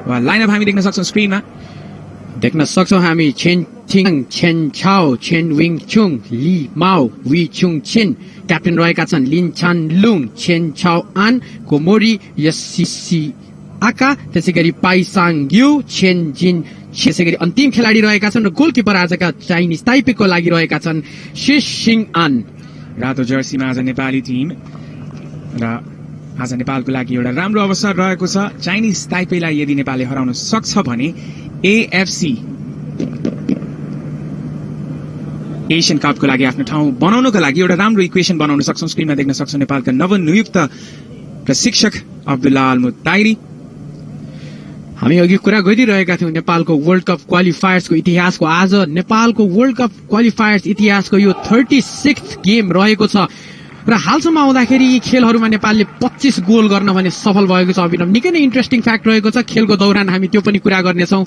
वा लाइनअप हामी देख्न सक्छौं स्क्रिनमा। देख्न सक्छौं हामी छेन थिङ, छेन छाओ, छेन विङ छुङ, ली माओ, वी छुङ छिन। क्याप्टेन रहेका छन् लिन छान लुङ, छेन छाओ आन, कोमोरी यसिसी आका, त्यसै गरी पाइसाङ यु, छेन जिन। त्यसै गरी अन्तिम खेलाडी रहेका छन् र गोलकिपर आजका चाइनिज ताइपेको लागि रहेका छन् शिश सिंह आन। रातो जर्सीमा आज नेपाली टिम र आज नेपालको लागि एउटा राम्रो अवसर रहेको छ। चाइनिज ताइपेलाई यदि नेपालले हराउन सक्छ भने एएफसी एसियन कपको लागि आफ्नो ठाउँ बनाउनको लागि एउटा राम्रो इक्वेसन बनाउन सक्छौं। स्क्रिनमा देख्न सक्छौं नेपालका नवनियुक्त प्रशिक्षक अब्दुल्ला अल मुताइरी। हामी अघि कुरा गरिरहेका थियौं नेपालको वर्ल्ड कप क्वालिफायर्सको इतिहासको। आज नेपालको वर्ल्ड कप क्वालिफायर्स इतिहासको यो 36th गेम रहेको छ र हालसम्म आउँदाखेरि यी खेलहरूमा नेपालले 25 गोल गर्न भने सफल भएको छ। अभिनव निकै नै इन्ट्रेस्टिङ फ्याक्ट रहेको छ। खेलको दौरान हामी त्यो पनि कुरा गर्नेछौं।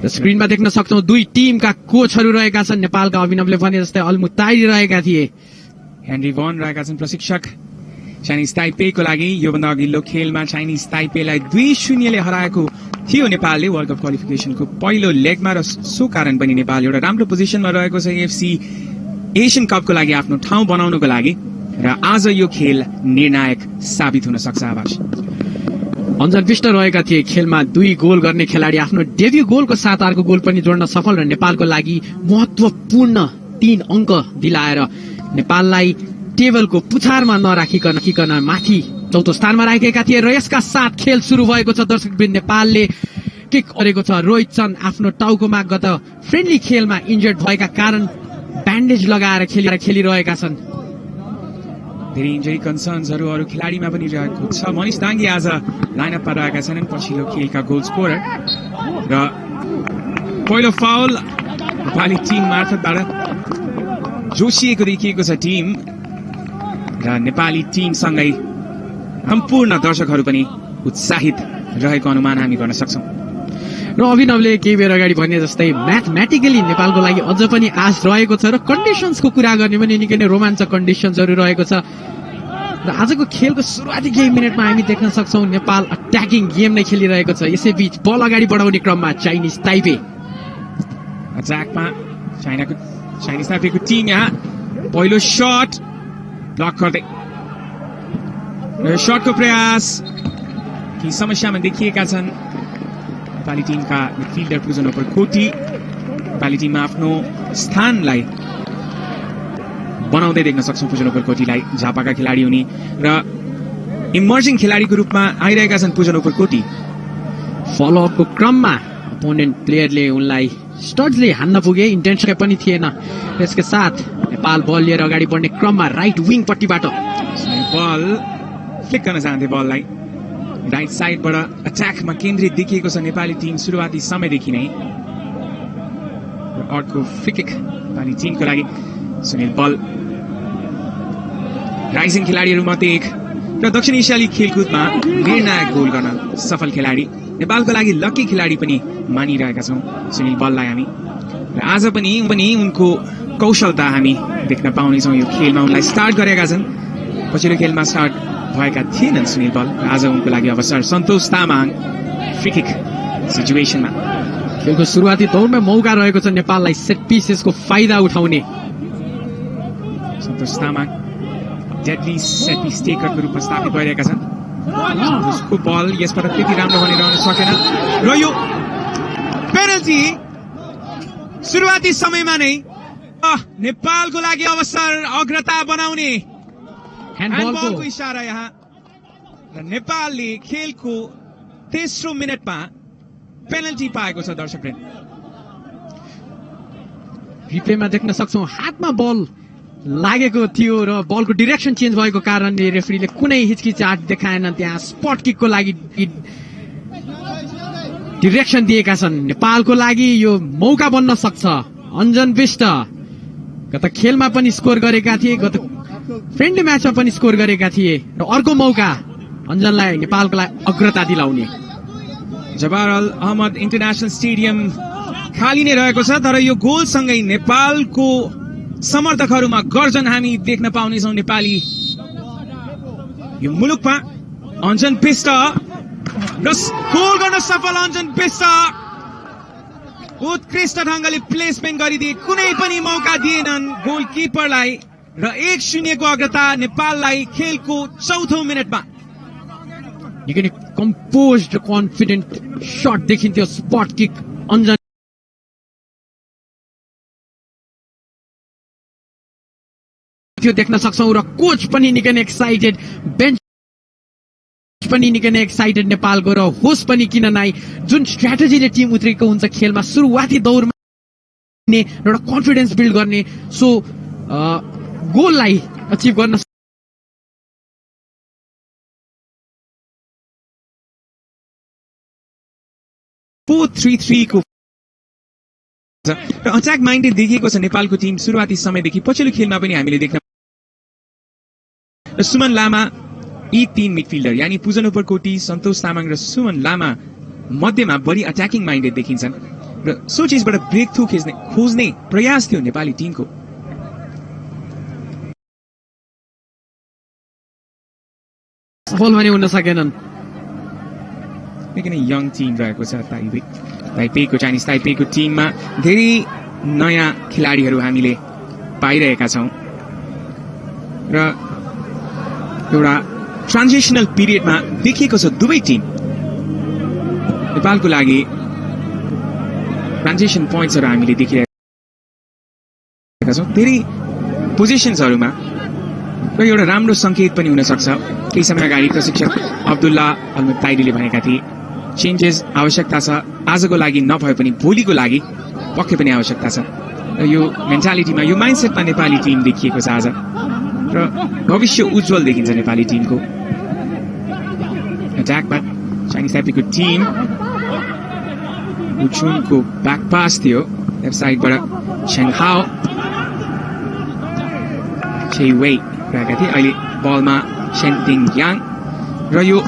र स्क्रिनमा देख्न सक्छौं दुई टिमका कोचहरू रहेका छन्। नेपालका अभिनवले भने जस्तै अल मुताइरी रहेका थिए, हेनरी भन रहेका छन् प्रशिक्षक चाइनिज ताइपेको लागि। योभन्दा अघिल्लो खेलमा चाइनिज ताइपेलाई 2-0 ले हराएको थियो नेपालले वर्ल्ड कप क्वालिफिकेसनको पहिलो लेगमा र सो कारण पनि नेपाल एउटा राम्रो पोजिसनमा रहेको छ एएफसी एसियन कपको लागि आफ्नो ठाउँ बनाउनको लागि। र आज यो खेल निर्णायक साबित हुन सक्छ। आवाज अन्जन विष्ट रहेका थिए खेलमा 2 गोल गर्ने खेलाडी। आफ्नो डेब्यू गोलको साथ अर्को गोल पनि जोड्न सफल र नेपालको लागि महत्वपूर्ण 3 अंक दिलाएर नेपाललाई टेबलको पुछारमा नराखिकन माथि चौथो स्थानमा राखेका थिए। र यसका साथ खेल सुरु भएको छ। दर्शकवृन्द नेपालले किक गरेको छ। रोहित चन्द आफ्नो टाउकोमा गत फ्रेन्डली खेलमा इन्जर्ड भएका कारण ब्यान्डेज लगाएर खेलिरहेका छन्। धेरै इन्जरी कन्सर्न्सहरू अरू खेलाडीमा पनि रहेको छ। मनिष दाङ्गी आज लाइनअपमा रहेका छन् पछिल्लो खेलका गोल स्कोरर। र पहिलो फाउल नेपाली टिम मार्फतबाट जोसिएको देखिएको छ टिम र नेपाली टिमसँगै सम्पूर्ण दर्शकहरू पनि उत्साहित रहेको अनुमान हामी गर्न सक्छौं। र अभिनवले केही बेर अगाडि भने जस्तै म्याथमेटिकली नेपालको लागि अझ पनि आश रहेको छ र कन्डिसन्सको कुरा गर्ने पनि निकै नै रोमाञ्चक कन्डिसन्सहरू रहेको छ। र आजको खेलको सुरुवाती केही मिनटमा हामी देख्न सक्छौं नेपाल अट्याकिङ गेम नै खेलिरहेको छ। यसैबीच बल अगाडि बढाउने क्रममा चाइनिज ताइपे अट्याकमा चाइनिज ताइपेको टिम यहाँ पहिलो शट ब्लक गर्दै र शटको प्रयास केही समस्यामा देखिएका छन् नेपाली टिमका मिडफिल्डर पुजनोपर कोटी। नेपाली टिममा आफ्नो स्थानलाई बनाउँदै देख्न सक्छौं पुजनोपर कोटीलाई। झापाका खेलाडी हुने र इमर्जिङ खेलाडीको रूपमा आइरहेका छन् पुजनोपर कोटी। फलोअपको क्रममा अपोनेन्ट प्लेयरले उनलाई स्टड्सले हान्न पुगे, इन्टेन्सन पनि थिएन। यसका साथ नेपाल बल लिएर अगाडि बढ्ने क्रममा राइट विङ पट्टिबाट बल फ्लिक गर्न चाहन्थे। बललाई राइट साइडबाट अट्याकमा केन्द्रित देखिएको छ नेपाली टिम सुरुवाती समयदेखि नै। अर्को फ्री किक नेपाली टिमको लागि सुनिल बल राइजिङ खेलाडीहरू मध्ये एक र दक्षिण एसियाली खेलकुदमा निर्णायक गोल गर्न सफल खेलाडी, नेपालको लागि लकी खेलाडी पनि मानिरहेका छौं सुनिल बललाई हामी। र आज पनि उनको कौशलता हामी देख्न पाउनेछौँ यो खेलमा। उनलाई स्टार्ट गरेका छन्, पछिल्लो खेलमा स्टार्ट भएका थिएनन् सुनिल बल। आज उनको लागि अवसर सन्तोष तामाङ फ्री किक सिचुएसनमा। खेलको सुरुवाती दौरमा मौका रहेको छ नेपाललाई सेट पिसेसको फाइदा उठाउने। सन्तोष तामाङ डेडली सेट पिस टेकरको रूपमा स्थापित भइरहेका छन्। उसको बल यसबाट त्यति राम्रो बनिरहन सकेन र यो पेनल्टी सुरुवाती समयमा नै नेपालको लागि अवसर अग्रता बनाउने ह्यान्डबलको इशारा यहाँ र नेपालले खेलको तेस्रो मिनटमा पेनल्टी पाएको छ। दर्शकवृन्द रिप्लेमा देख्न सक्छौं हातमा बल लागेको थियो र बलको डिरेक्सन चेन्ज भएको कारणले रेफरीले कुनै हिचकिचाट देखाएनन्। त्यहाँ स्पट किकको लागि डिरेक्सन दिएका छन्। नेपालको लागि यो मौका बन्न सक्छ। अन्जन विष्ट गत खेलमा पनि स्कोर गरेका थिए, गत फ्रेन्डली म्याचमा पनि स्कोर गरेका थिए र अर्को मौका अन्जनलाई नेपालको लागि अग्रता दिलाउने। जवाहर अहमद इन्टरनेसनल स्टेडियम खाली नै रहेको छ, तर यो गोलसँगै नेपालको समर्थकहरूमा गर्जन हामी देख्न पाउनेछौँ। नेपाली यो मुलुकमा अन्जन विष्ट र गोल गर्न सफल अञ्जन विष्ट। उत्कृष्ट ढंगले प्लेसमेन्ट गरिदिए, कुनै पनि मौका दिएनन् गोलकिपरलाई र 1-0 को अग्रता नेपाललाई खेलको 4औं मिनेटमा। निकै नै कम्पोज्ड कन्फिडेन्ट शट देखिन्थ्यो, स्पट किक अञ्जन थियो देख्न सक्छौं र कोच पनि निकै नै एक्साइटेड, बेन्च पनि निकै नै एक्साइटेड नेपालको र होस पनि किन नआई। जुन स्ट्र्याटेजीले टिम उत्रेको हुन्छ खेलमा सुरुवाती दौरमा एउटा कन्फिडेन्स बिल्ड गर्ने, सो गोललाई अचिभ गर्न 4-3-3 को र अट्याक माइन्डेड देखिएको छ नेपालको टिम सुरुवाती समयदेखि। पछिल्लो खेलमा पनि हामीले देख्न र सुमन लामा यी 3 मिडफिल्डर यानी पुजन उपरकोटी, सन्तोष तामाङ र सुमन लामा मध्येमा बढी अट्याकिङ माइन्डेड देखिन्छन् र सो चीजबाट ब्रेक थ्रु खोज्ने प्रयास थियो नेपाली टिमको। सफल भने हुन सकेनन्। निकै नै यङ टिम रहेको छ ताइपेईको, चाइनिज ताइपेईको टिममा धेरै नयाँ खेलाडीहरू हामीले पाइरहेका छौं र एउटा ट्रान्जिसनल पिरियडमा देखिएको छ दुवै टिम। नेपालको लागि ट्रान्जिसन पोइन्ट्सहरू हामीले देखिरहेका छौं धेरै पोजिसन्सहरूमा र एउटा राम्रो संकेत पनि हुन सक्छ। केही समय अगाडि प्रशिक्षक अब्दुल्ला अलमुत्ताइरीले भनेका थिए चेन्जेस आवश्यकता छ, आजको लागि नभए पनि भोलिको लागि पक्कै पनि आवश्यकता छ। र यो मेन्टालिटीमा, यो माइन्डसेटमा नेपाली टिम देखिएको छ आज र भविष्य उज्जवल देखिन्छ नेपाली टिमको। अट्याकमा चाइनिज ताइपेईको टिम उचुनको ब्याक पास थियो लेफ्ट साइडबाट छेङहाओ छेइवेई रहेका थिए, अहिले बलमा सेन्टिङ याङ र यो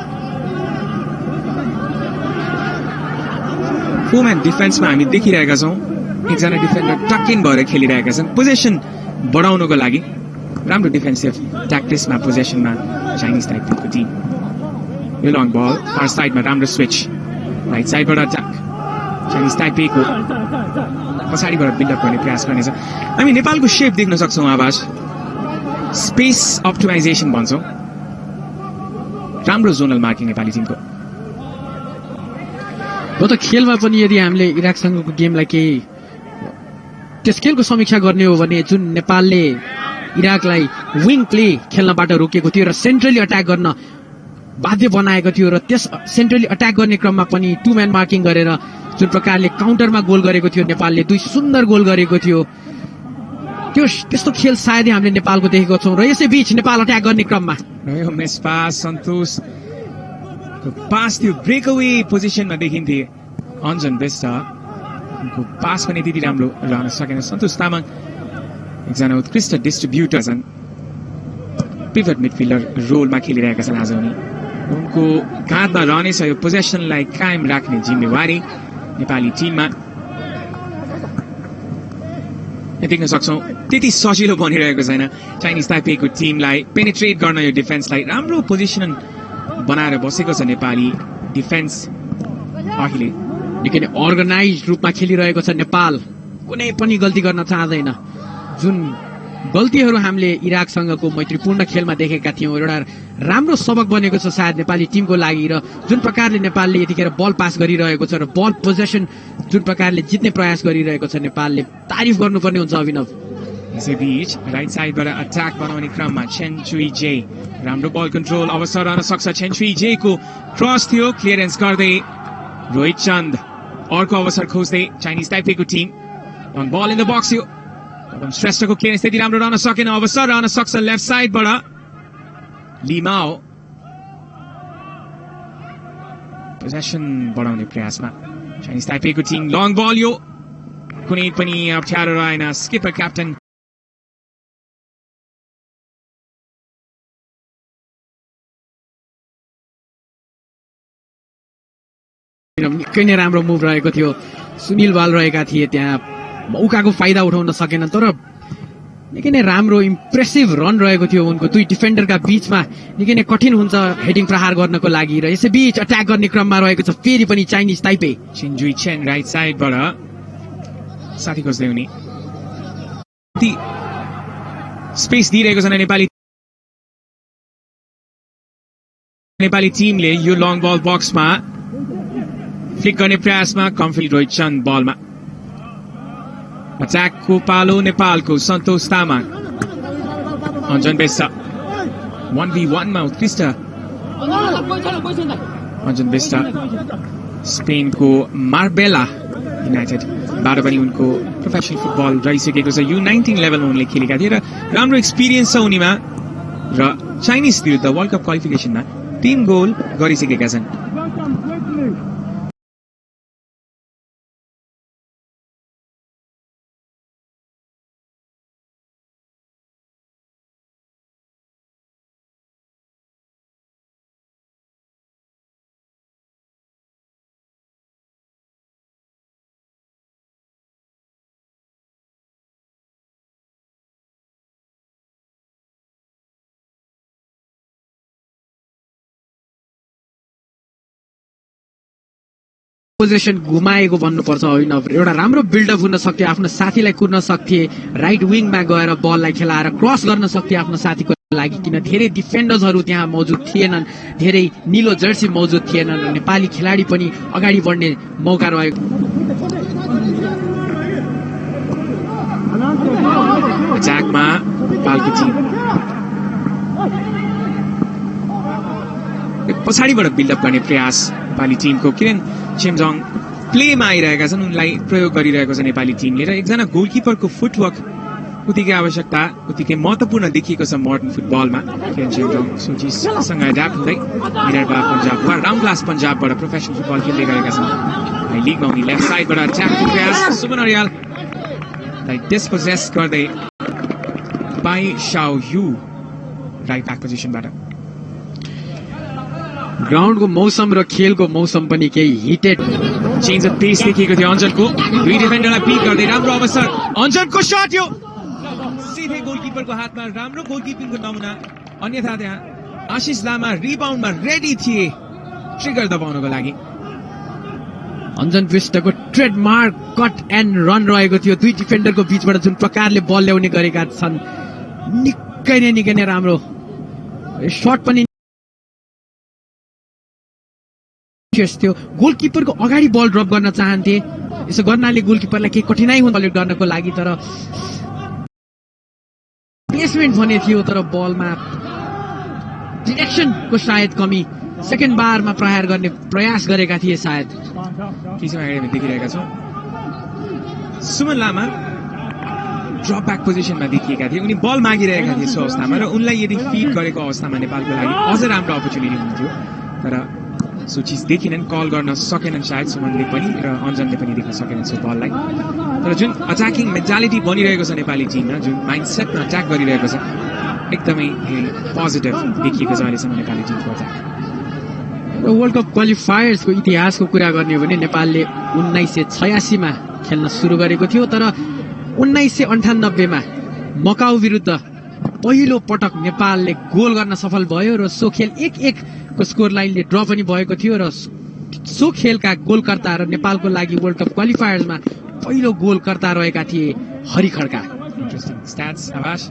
फोरम्यान डिफेन्समा हामी देखिरहेका छौं एकजना डिफेन्डर टक इन भएर खेलिरहेका छन् पोजेसन बढाउनको लागि। राम्रो डिफेन्सिभ ट्याक्टिक्समा पोजेसनमा चाइनिज ताइपेईको टिम। यो लङ बल फार साइडमा राम्रो स्विच, राइट साइडबाट अट्याक चाइनिज ताइपेईको पछाडिबाट बिल्डअप गर्ने प्रयास गर्नेछ। हामी नेपालको शेप देख्न सक्छौं आवाज स्पेस अप्टिमाइजेसन भन्छौं, राम्रो जोनल मार्किङ नेपाली टिमको। गत खेलमा पनि यदि हामीले इराकसँगको गेमलाई केही त्यस खेलको समीक्षा गर्ने हो भने जुन नेपालले इराकलाई विङ प्ले खेल्नबाट रोकेको थियो र सेन्ट्रली अट्याक गर्न बाध्य बनाएको थियो र त्यस सेन्ट्रली अट्याक गर्ने क्रममा पनि 2 म्यान मार्किङ गरेर जुन प्रकारले काउन्टरमा गोल गरेको थियो नेपालले 2 सुन्दर गोल गरेको थियो, त्यो त्यस्तो खेल सायदै हामीले नेपालको देखेको छौं। र यसै बीच नेपाल अट्याक गर्ने क्रममा रह्यो मिस पास, सन्तोष पास थियो ब्रेकअवे पोजिसनमा देखिन्थे अञ्जन विष्ट, उनको पास पनि त्यति राम्रो रहन सकेन। सन्तोष तामाङ एकजना उत्कृष्ट डिस्ट्रिब्युटर छन्, पिभट मिडफिल्डर रोलमा खेलिरहेका छन् आज उनी। उनको काँधमा रहनेछ यो पोजेसनलाई कायम राख्ने जिम्मेवारी नेपाली टिममा। देख्न सक्छौं त्यति सजिलो बनिरहेको छैन चाइनिज ताइपेईको टिमलाई पेनिट्रेट गर्न यो डिफेन्सलाई। राम्रो पोजिसन बनाएर बसेको छ नेपाली डिफेन्स अहिले। निकै नै अर्गनाइज रूपमा खेलिरहेको छ नेपाल, कुनै पनि गल्ती गर्न चाहँदैन। जुन गल्तीहरू हामीले इराकसँगको मैत्रीपूर्ण खेलमा देखेका थियौं एउटा राम्रो सबक बनेको छ सायद नेपाली टिमको लागि। र जुन प्रकारले नेपालले यतिखेर बल पास गरिरहेको छ र बल पोजेसन जुन प्रकारले जित्ने प्रयास गरिरहेको छ नेपालले तारिफ गर्नुपर्ने हुन्छ अभिनव। यसैबीच राइट साइडबाट अट्याक बनाउने क्रममा चेन चुई जे राम्रो बल कन्ट्रोल अवसर रहन सक्छ। चेन चुई जे को क्रस थियो, क्लियरेन्स गर्दै रोहित चन्द अर्को अवसर खोज्दै चाइनिज ताइपेईको team. Ball in the box यो श्रेष्ठको क्लियरेन्स त्यति राम्रो रहन सकेन, अवसर रहन सक्छ लेफ्ट साइडबाट लिमाओ पोजेसन बढाउने प्रयासमा चाइनिज ताइपेईको टिम। लङ बल यो कुनै पनि अप्ठ्यारो रहेन, स्किपर क्याप्टन निकै नै राम्रो मुभ रहेको थियो। सुनिल बाल रहेका थिए त्यहाँ, मौकाको फाइदा उठाउन सकेन। तर निकै नै राम्रो इम्प्रेसिभ रन रहेको थियो उनको दुई डिफेन्डरका बीचमा निकै नै कठिन हुन्छ हेडिङ प्रहार गर्नको लागि र यसैबीच अट्याक गर्ने क्रममा रहेको छ फेरि पनि चाइनिज ताइपे चिन्जुई चेन राइट साइडबाट साथी खोज्दै हुने स्पेस दिइरहेको छ नेपाली टिमले यो लङ बल बक्समा फ्लिक गर्ने प्रयासमा कम्फिल्ड रोहित चन्द बलमा अट्याकको पालो नेपालको सन्तोष तामाङ अञ्जन बेस्ट 1v1 मा उत्कृष्ट अञ्जन बेस्ट स्पेनको मार्बेला युनाइटेडबाट पनि उनको प्रोफेसनल फुटबल रहिसकेको छ U19 लेभलमा उनले खेलेका थिए र राम्रो एक्सपिरियन्स छ उनीमा र चाइनिज विरुद्ध वर्ल्ड कप क्वालिफिकेसनमा 3 गोल गरिसकेका छन् पोजिसन घुमाएको भन्नुपर्छ होइन एउटा राम्रो बिल्डअप हुन सक्थ्यो आफ्नो साथीलाई कुर्न सक्थे राइट विङमा गएर बललाई खेलाएर क्रस गर्न सक्थे आफ्नो साथीको लागि किन धेरै डिफेन्डर्सहरू त्यहाँ मौजुद थिएनन् धेरै निलो जर्सी मौजुद थिएनन् नेपाली खेलाडी पनि अगाडि बढ्ने मौका रहेको अट्याकमा नेपालको टिम पछाडिबाट बिल्डअप गर्ने प्रयास नेपाली टिमको किरण चेम्जोङ प्लेमा आइरहेका छन् उनलाई प्रयोग गरिरहेको छ नेपाली टिमले र एकजना गोलकिपरको फुटवर्क उत्तिकै आवश्यकता उत्तिकै महत्त्वपूर्ण देखिएको छ मोडर्न फुटबलमा किरण चेम्जोङ सोचिससँग एड्याप्ट हुँदै मिररबाट पन्जाब वा राउन्ड क्लास पन्जाबबाट प्रोफेसनल फुटबल खेल्दै गरेका छन् लिगमा उनी लेफ्ट साइडबाट अट्याकको प्रयास सुमन अर्याललाई डिस्पोजेस गर्दै Bai Shao Yu right back पोजिसनबाट ग्राउन्डको मौसम र खेलको मौसम पनि केही हिटेड चेन्ज अफ पेस देखिएको थियो अञ्जनको दुई डिफेन्डरलाई पिक गर्दै राम्रो अवसर अञ्जनको शट यो सिधै गोलकिपरको हातमा राम्रो गोलकिपिङको नमुना अन्यथा त्यहाँ आशिष लामा रिबाउन्डमा रेडी थिए ट्रिगर दबाउनको लागि अञ्जन विष्टको ट्रेडमार्क कट एन्ड रन रहेको थियो दुई डिफेन्डरको बीचबाट जुन प्रकारले बल ल्याउने गरेका छन् निकै नै राम्रो शट पनि थियो गोलकिपरको अगाडि बल ड्रप गर्न चाहन्थे यसो गर्नाले गोलकिपरलाई केही कठिनाइ हुन्छ बल गर्नको लागि तर प्लेसमेन्ट भने थियो तर बलमा डिरेक्सनको सायद कमी सेकेन्ड बारमा प्रहार गर्ने प्रयास गरेका थिए सायद देखिरहेका छौँ सुमन लामा ड्रप ब्याक पोजिसनमा देखिएका थिए उनी बल मागिरहेका थिए सो अवस्थामा र उनलाई यदि फिड गरेको अवस्थामा नेपालको लागि अझ राम्रो अपर्च्युनिटी हुन्थ्यो तर सो चिज देखिनन् कल गर्न सकेनन् सायद सुमनले पनि र अञ्जनले पनि देख्न सकेनन् सो बललाई तर जुन अट्याकिङ मेन्टालिटी बनिरहेको छ नेपाली टिममा जुन माइन्डसेटमा अट्याक गरिरहेको छ एकदमै पोजिटिभ देखिएको छ अहिलेसम्म नेपाली टिमको अट्याक वर्ल्ड कप क्वालिफायर्सको इतिहासको कुरा गर्ने हो भने नेपालले 1986 मा खेल्न सुरु गरेको थियो तर 1998 मा मकाउ विरुद्ध पहिलो पटक नेपालले गोल गर्न सफल भयो र सो खेल 1-1 को स्कोर लाइनले ड्र पनि भएको थियो र सो खेलका गोलकर्ता र नेपालको लागि वर्ल्ड कप क्वालिफायर्समा पहिलो गोलकर्ता रहेका थिए हरि खड्का इन्ट्रेस्टिङ स्ट्याट्स आवाज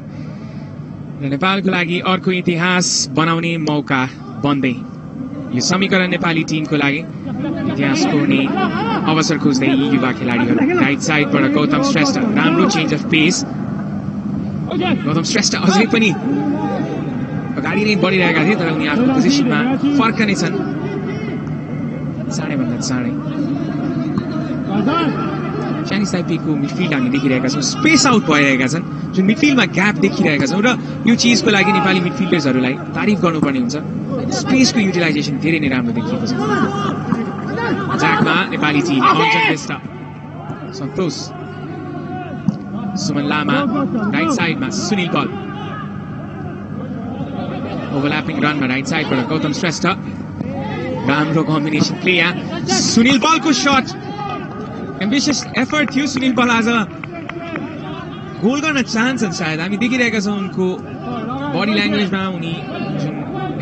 र नेपालको लागि अर्को इतिहास बनाउने मौका बन्दै यो समीकरण नेपाली टिमको लागि इतिहास कोर्ने अवसर खोज्दै यी युवा खेलाडीहरू राइट साइडबाट गौतम श्रेष्ठ राम्रो चेन्ज अफ पेस गौतम श्रेष्ठ अझै पनि अगाडि नै बढिरहेका थिए तर उनी आफ्नो पोजिसनमा फर्कने छन् चाँडैभन्दा चाँडै चाइनिज ताइपेको मिडफिल्ड हामी देखिरहेका छौँ स्पेस आउट भइरहेका छन् जुन मिडफिल्डमा ग्याप देखिरहेका छौँ र यो चिजको लागि नेपाली मिडफिल्डर्सहरूलाई तारिफ गर्नुपर्ने हुन्छ स्पेसको युटिलाइजेसन धेरै नै राम्रो देखिएको छ अट्याकमा नेपाली टिम अञ्जन बेस्ट सन्तोष सुमन लामा राइट साइडमा सुनिल बल ओभरल्यापिङ रनमा राइट साइडबाट गौतम श्रेष्ठ राम्रो कम्बिनेसन प्ले यहाँ सुनिल बलको शट एम्बिसियस एफर्ट थियो सुनिल बल आज गोल गर्न चाहन्छन् सायद, हामी देखिरहेका छौँ उनको बडी ल्याङ्ग्वेजमा उनी जुन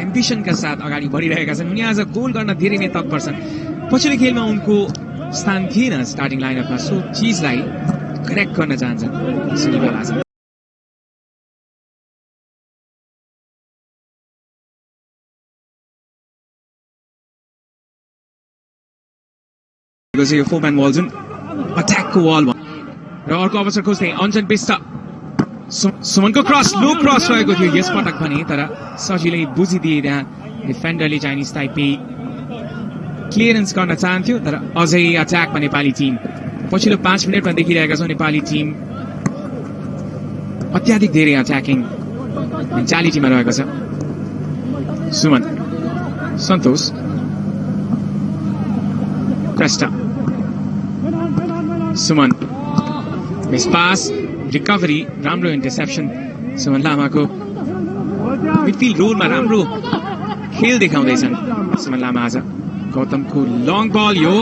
एम्बिसनका साथ अगाडि बढिरहेका छन्। उनी आज गोल गर्न धेरै नै तत्पर छन्। पछिल्लो खेलमा उनको स्थान थिएन स्टार्टिङ लाइनअपमा, सो चिजलाई करेक्ट गर्न चाहन्छन् सुनिल बल आज। यो 4-man wall जुन अट्याकको वाल र अर्को अवसर खोज्दै अञ्जन बिष्ट, सुमनको क्रस, लो क्रस रहेको थियो यस पटक भने, तर सजिलै बुझिदिए त्यहाँ डिफेन्डरले चाइनिज ताइपे क्लियरेन्स गर्न चाहन्थ्यो, तर अझै अट्याकमा नेपाली टिम। पछिल्लो 5 मिनटमा देखिरहेका छौँ नेपाली टिम अत्याधिक धेरै अट्याकिङ मेन्टालिटीमा रहेको छ। सुमन, सन्तोष, क्रेस्टा, सुमन, मिस पास, रिकभरी, राम्रो इन्टरसेप्सन सुमन लामाको। मिडफिल्ड रोलमा राम्रो खेल देखाउँदैछन् सुमन लामा आज। गौतमको लङ बल, यो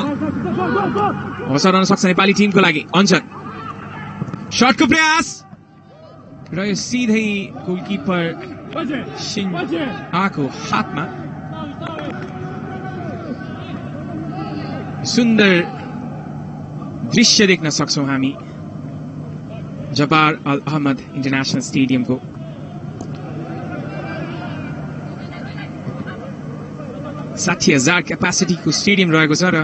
अवसर रहन सक्छ नेपाली टिमको लागि। अञ्जन, शटको प्रयास र यो सिधै गोलकिपर सिंह आको हातमा। सुन्दर दृश्य देख्न सक्छौँ हामी जबार अल अहमद इन्टरनेसनल स्टेडियमको। $60,000 क्यापासिटीको स्टेडियम रहेको छ र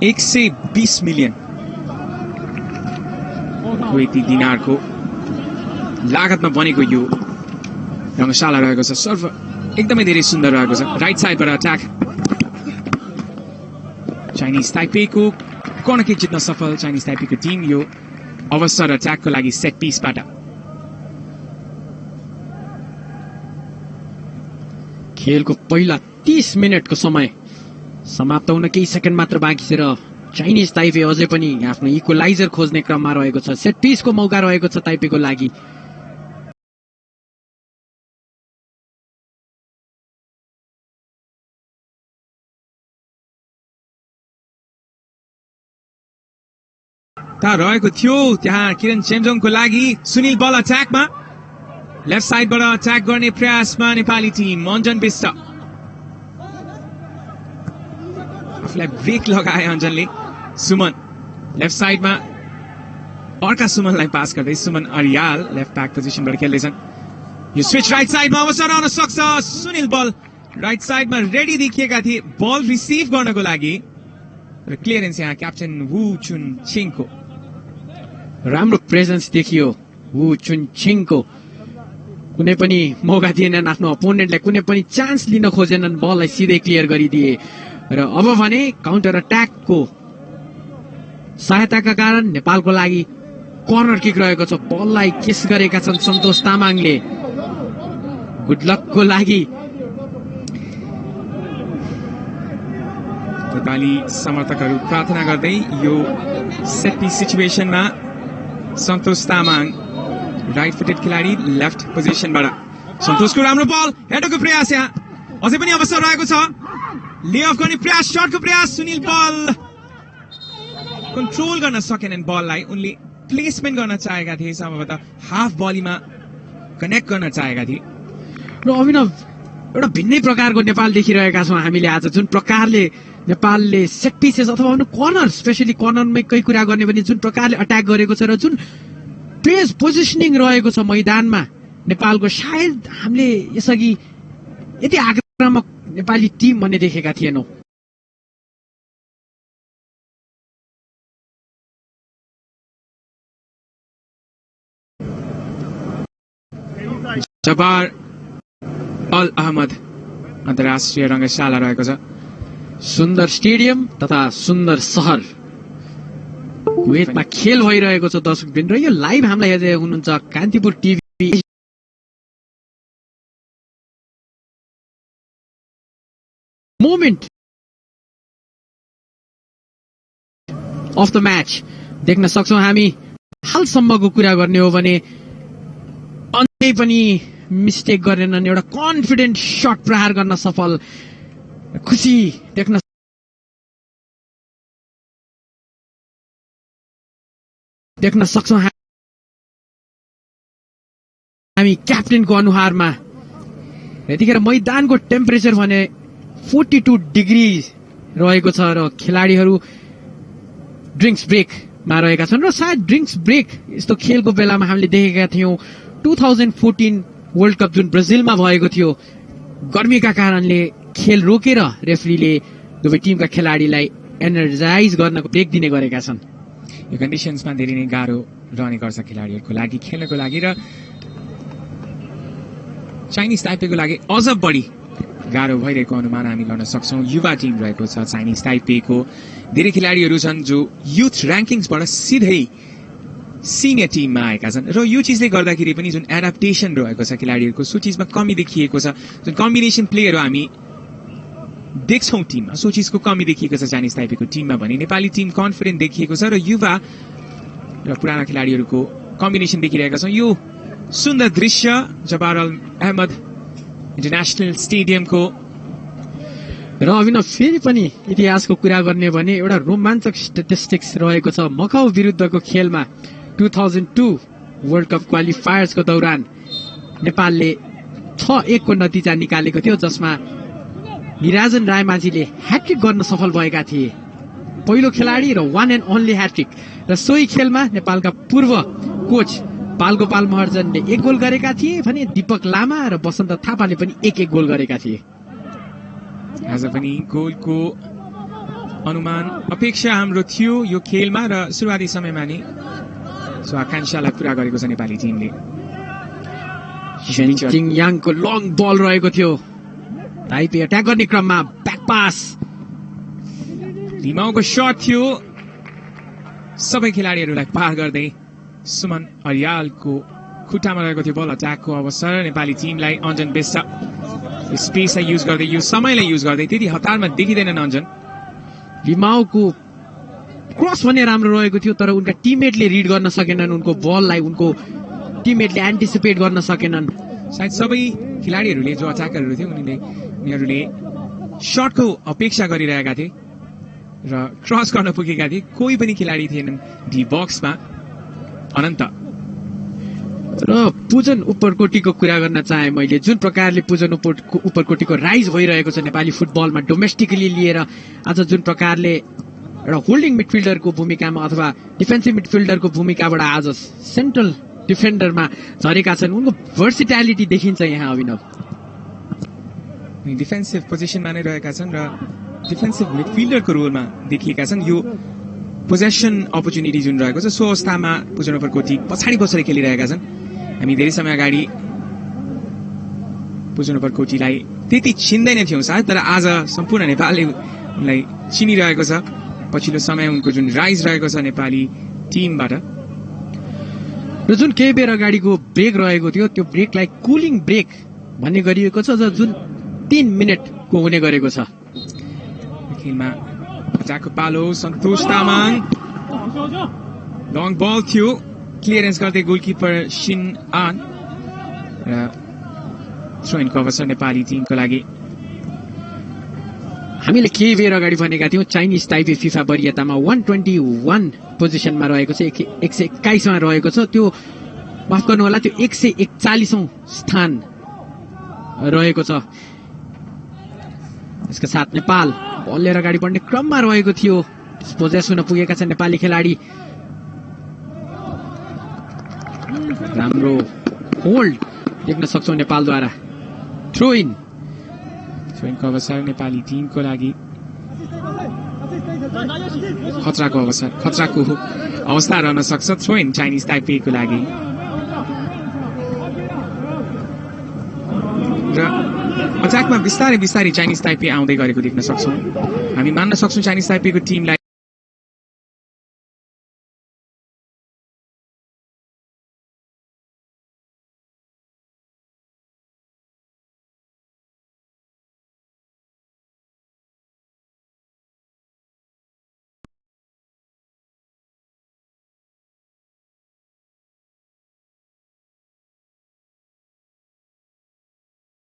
120 मिलियन कुवेती दिनारको लागतमा बनेको यो रङ्गशाला रहेको छ। सर्भ एकदमै धेरै सुन्दर रहेको छ। राइट साइडबाट अट्याक, चाइनिज ताइपेको कर्नर किक जित्न सफल चाइनिज ताइपेको टिम। यो अवसर अट्याकको लागि सेट पिसबाट। खेलको पहिला 30 मिनटको समय समाप्त हुन केही सेकेन्ड मात्र बाँकी छ र चाइनिज ताइपे अझै पनि आफ्नो इक्वलाइजर खोज्ने क्रममा रहेको छ। सेट पिसको मौका रहेको छ ताइपेको लागि। रहेको थियो त्यहाँ किरण चेम्जोङको लागि। सुनिल बल अट्याकमा, लेफ्ट साइडबाट अट्याक गर्ने प्रयासमा नेपाली टिम। अञ्जन बिष्ट, आफूलाई ब्रेक लगाए अञ्जनले। सुमन लेफ्ट साइडमा, अर्का सुमनलाई पास गर्दै सुमन अरियाल लेफ्ट ब्याक पोजिसनबाट खेल्दैछन्। यो स्विच राइट साइडमा अवसर आउन सक्छ। सुनिल बल राइट साइडमा रेडी देखिएका थिए बल रिसिभ गर्नको लागि र क्लियरेन्स यहाँ क्याप्टेन वु चुन छिङको। राम्रो प्रेजेन्स देखियो वु चुन छिङको। कुनै पनि मौका दिएनन् आफ्नो अपोनेन्टलाई, कुनै पनि चान्स लिन खोजेनन्, बललाई सिधै क्लियर गरिदिए र अब भने काउन्टर अट्याकको सहायताका कारण नेपालको लागि कर्नर किक रहेको छ। बललाई केस गरेका छन् सन्तोष तामाङले। गुड लकको लागि नेपाली समर्थकहरू प्रार्थना गर्दै यो सेट पिस सिचुएसनमा सन्तोष तामाङ राइट फुटेड खेलाडी लेफ्ट पोजिसनबाट। सन्तोषको राम्रो बल, हेडको प्रयास, यहाँ अझै पनि अवसर रहेको छ। ले अफ गर्ने प्रयास, शटको प्रयास। सुनिल बल कन्ट्रोल गर्न सकेनन् बललाई। उनले प्लेसमेन्ट गर्न चाहेका थिए, सम्भवतः हाफ बलीमा कनेक्ट गर्न चाहेका थिए। र अभिनव, एउटा भिन्नै प्रकारको नेपाल देखिरहेका छौँ हामीले आज। जुन प्रकारले नेपालले सेट पिसेस अथवा कर्नर, स्पेसली कर्नरमै केही कुरा गर्ने भने जुन प्रकारले अट्याक गरेको छ र जुन पेस पोजिसनिङ रहेको छ मैदानमा नेपालको, सायद हामीले यसअघि यति आक्रामक नेपाली टिम भन्ने देखेका थिएनौँ। जबार अल अहमद अन्तर्राष्ट्रिय रङ्गशाला रहेको छ। सुन्दर स्टेडियम तथा सुन्दर सहर कुवेतमा खेल भइरहेको छ दर्शकवृन्द। र यो लाइभ हामीलाई हेर्दै हुनुहुन्छ Kantipur TV. Moment of the match देख्न सक्छौँ हामी। हालसम्मको कुरा गर्ने हो भने अन्य पनि मिस्टेक गरेनन्, एउटा कन्फिडेन्ट शट प्रहार गर्न सफल, खुसी देख्न। देख्न सक्छौँ हामी क्याप्टेनको अनुहारमा। यतिखेर मैदानको टेम्परेचर भने 42 डिग्री रहेको छ र खेलाडीहरू ड्रिङ्क्स ब्रेकमा रहेका छन् र सायद ड्रिङ्क्स ब्रेक यस्तो खेलको बेलामा हामीले देखेका थियौँ 2014 वर्ल्ड कप जुन ब्राजिलमा भएको थियो। गर्मीका कारणले खेल रोकेर रेफ्रीले दुवै टिमका खेलाडीलाई एनर्जाइज गर्नको ब्रेक दिने गरेका छन्। यो कन्डिसन्समा धेरै नै गाह्रो रहने गर्छ खेलाडीहरूको लागि खेल्नको लागि र चाइनिज ताइपेको लागि अझ बढी गाह्रो भइरहेको अनुमान हामी गर्न सक्छौँ। युवा टिम रहेको छ चाइनिज ताइपेको। धेरै खेलाडीहरू छन् जो युथ ऱ्याङ्किङ्सबाट सिधै सिनियर टिममा आएका छन् र यो चिजले गर्दाखेरि पनि जुन एडाप्टेसन रहेको छ खेलाडीहरूको सो चिजमा कमी देखिएको छ। जुन कम्बिनेसन प्लेयरहरू हामी देख्छौँ टिममा सो चिजको कमी देखिएको छ चाइनिज ताइपेको टिममा भने नेपाली टिम कन्फिडेन्ट देखिएको छ र युवा र पुराना खेलाडीहरूको कम्बिनेसन देखिरहेका छौँ। यो सुन्दर दृश्य जबार अल अहमद इन्टरनेसनल स्टेडियमको। र अभिनव फेरि पनि इतिहासको कुरा गर्ने भने एउटा रोमाञ्चक स्ट्याटिस्टिक्स रहेको छ। मकाउ विरुद्धको खेलमा 2002 वर्ल्ड कप क्वालिफायर्सको दौरान नेपालले 6-1 को नतिजा निकालेको थियो, जसमा निराजन रायमाझीले ह्याट्रिक गर्न सफल भएका थिए। पहिलो खेलाडी र वान एन्ड ओन्ली ह्याट्रिक। र सोही खेलमा नेपालका पूर्व कोच बालगोपाल महर्जनले 1 गोल गरेका थिए भने दीपक लामा र वसन्त थापाले पनि 1-1 गोल गरेका थिए। आज पनि गोलको अनुमान अपेक्षा हाम्रो थियो यो खेलमा र सुरुवाती समयमा नै सो आकांक्षालाई पूरा गरेको छ नेपाली टिमले। याङको लङ बल रहेको थियो। ताइपे अट्याक गर्ने क्रममा ब्याक पास। लिमाउको शट थियो सबै खेलाडीहरूलाई पार गर्दै सुमन अर्यालको खुट्टामा रहेको थियो बल। अट्याकको अवसर नेपाली टिमलाई अञ्जन बेस्ट स्पेसलाई युज गर्दै यो समयलाई युज गर्दै त्यति हतारमा देखिँदैनन् अञ्जन। लिमाउको क्रस भने राम्रो रहेको थियो तर उनका टिममेटले रिड गर्न सकेनन् उनको बललाई। उनको टिममेटले एन्टिसिपेट गर्न सकेनन्। सायद सबै खेलाडीहरूले जो अट्याकरहरू थिए उनीहरूले शटको अपेक्षा गरिरहेका थिए र क्रस गर्न पुगेका थिए। कोही पनि खेलाडी थिएनन् डी बक्समा। अनन्त र पूजन उपरकोटीको कुरा गर्न चाहे मैले। जुन प्रकारले पूजन उपरकोटीको राइज भइरहेको छ नेपाली फुटबलमा डोमेस्टिकली लिएर, आज जुन प्रकारले एउटा होल्डिङ मिडफिल्डरको भूमिकामा अथवा डिफेन्सिभ मिडफिल्डरको भूमिकाबाट आज सेन्ट्रल डिफेन्डरमा झरेका छन्, उनको भर्सिट्यालिटी देखिन्छ यहाँ अभिनव। डिफेन्सिभ पोजिसनमा नै रहेका छन् र डिफेन्सिभ मिडफिल्डरको रोलमा देखिएका छन्। यो पोजेसन अपर्च्युनिटी जुन रहेको छ सो अवस्थामा पूजन उपरकोटी पछाडि खेलिरहेका छन्। हामी धेरै समय अगाडि पूजन उपरकोटीलाई त्यति चिन्दैन थियौँ सायद, तर आज सम्पूर्ण नेपालले उनलाई चिनिरहेको छ। पछिल्लो समय उनको जुन राइज रहेको छ नेपाली टिमबाट। र जुन केही बेर अगाडिको ब्रेक रहेको थियो त्यो ब्रेकलाई कुलिङ ब्रेक भन्ने गरिएको छ, जुन 3 मिनटको हुने गरेको छ। खेलमा अट्याकको पालो सन्तोष तामाङ लङ बल थियो क्लियरेन्स गर्दै गोलकिपर सिन आन र थ्रोइनको अवसर नेपाली टिमको लागि। हामीले केही बेर अगाडि भनेका थियौँ चाइनिज ताइपे फिफा वरियतामा 121 पोजिसनमा रहेको छ, 121 मा रहेको छ। त्यो माफ गर्नु होला, त्यो 141औं स्थान रहेको छ। यसका साथ नेपाल बल लिएर अगाडि बढ्ने क्रममा रहेको थियो। पोजेस हुन पुगेका छन् नेपाली खेलाडी। राम्रो होल्ड देख्न सक्छौँ नेपालद्वारा। थ्रोइनको अवसर नेपाली टिमको लागि। खतराको अवस्था रहन सक्छ थ्रोइन चाइनिज ताइपेको लागि। र अट्याकमा बिस्तारै चाइनिज ताइपे आउँदै गरेको देख्न सक्छौँ। हामी मान्न सक्छौँ चाइनिज ताइपेको टिमलाई।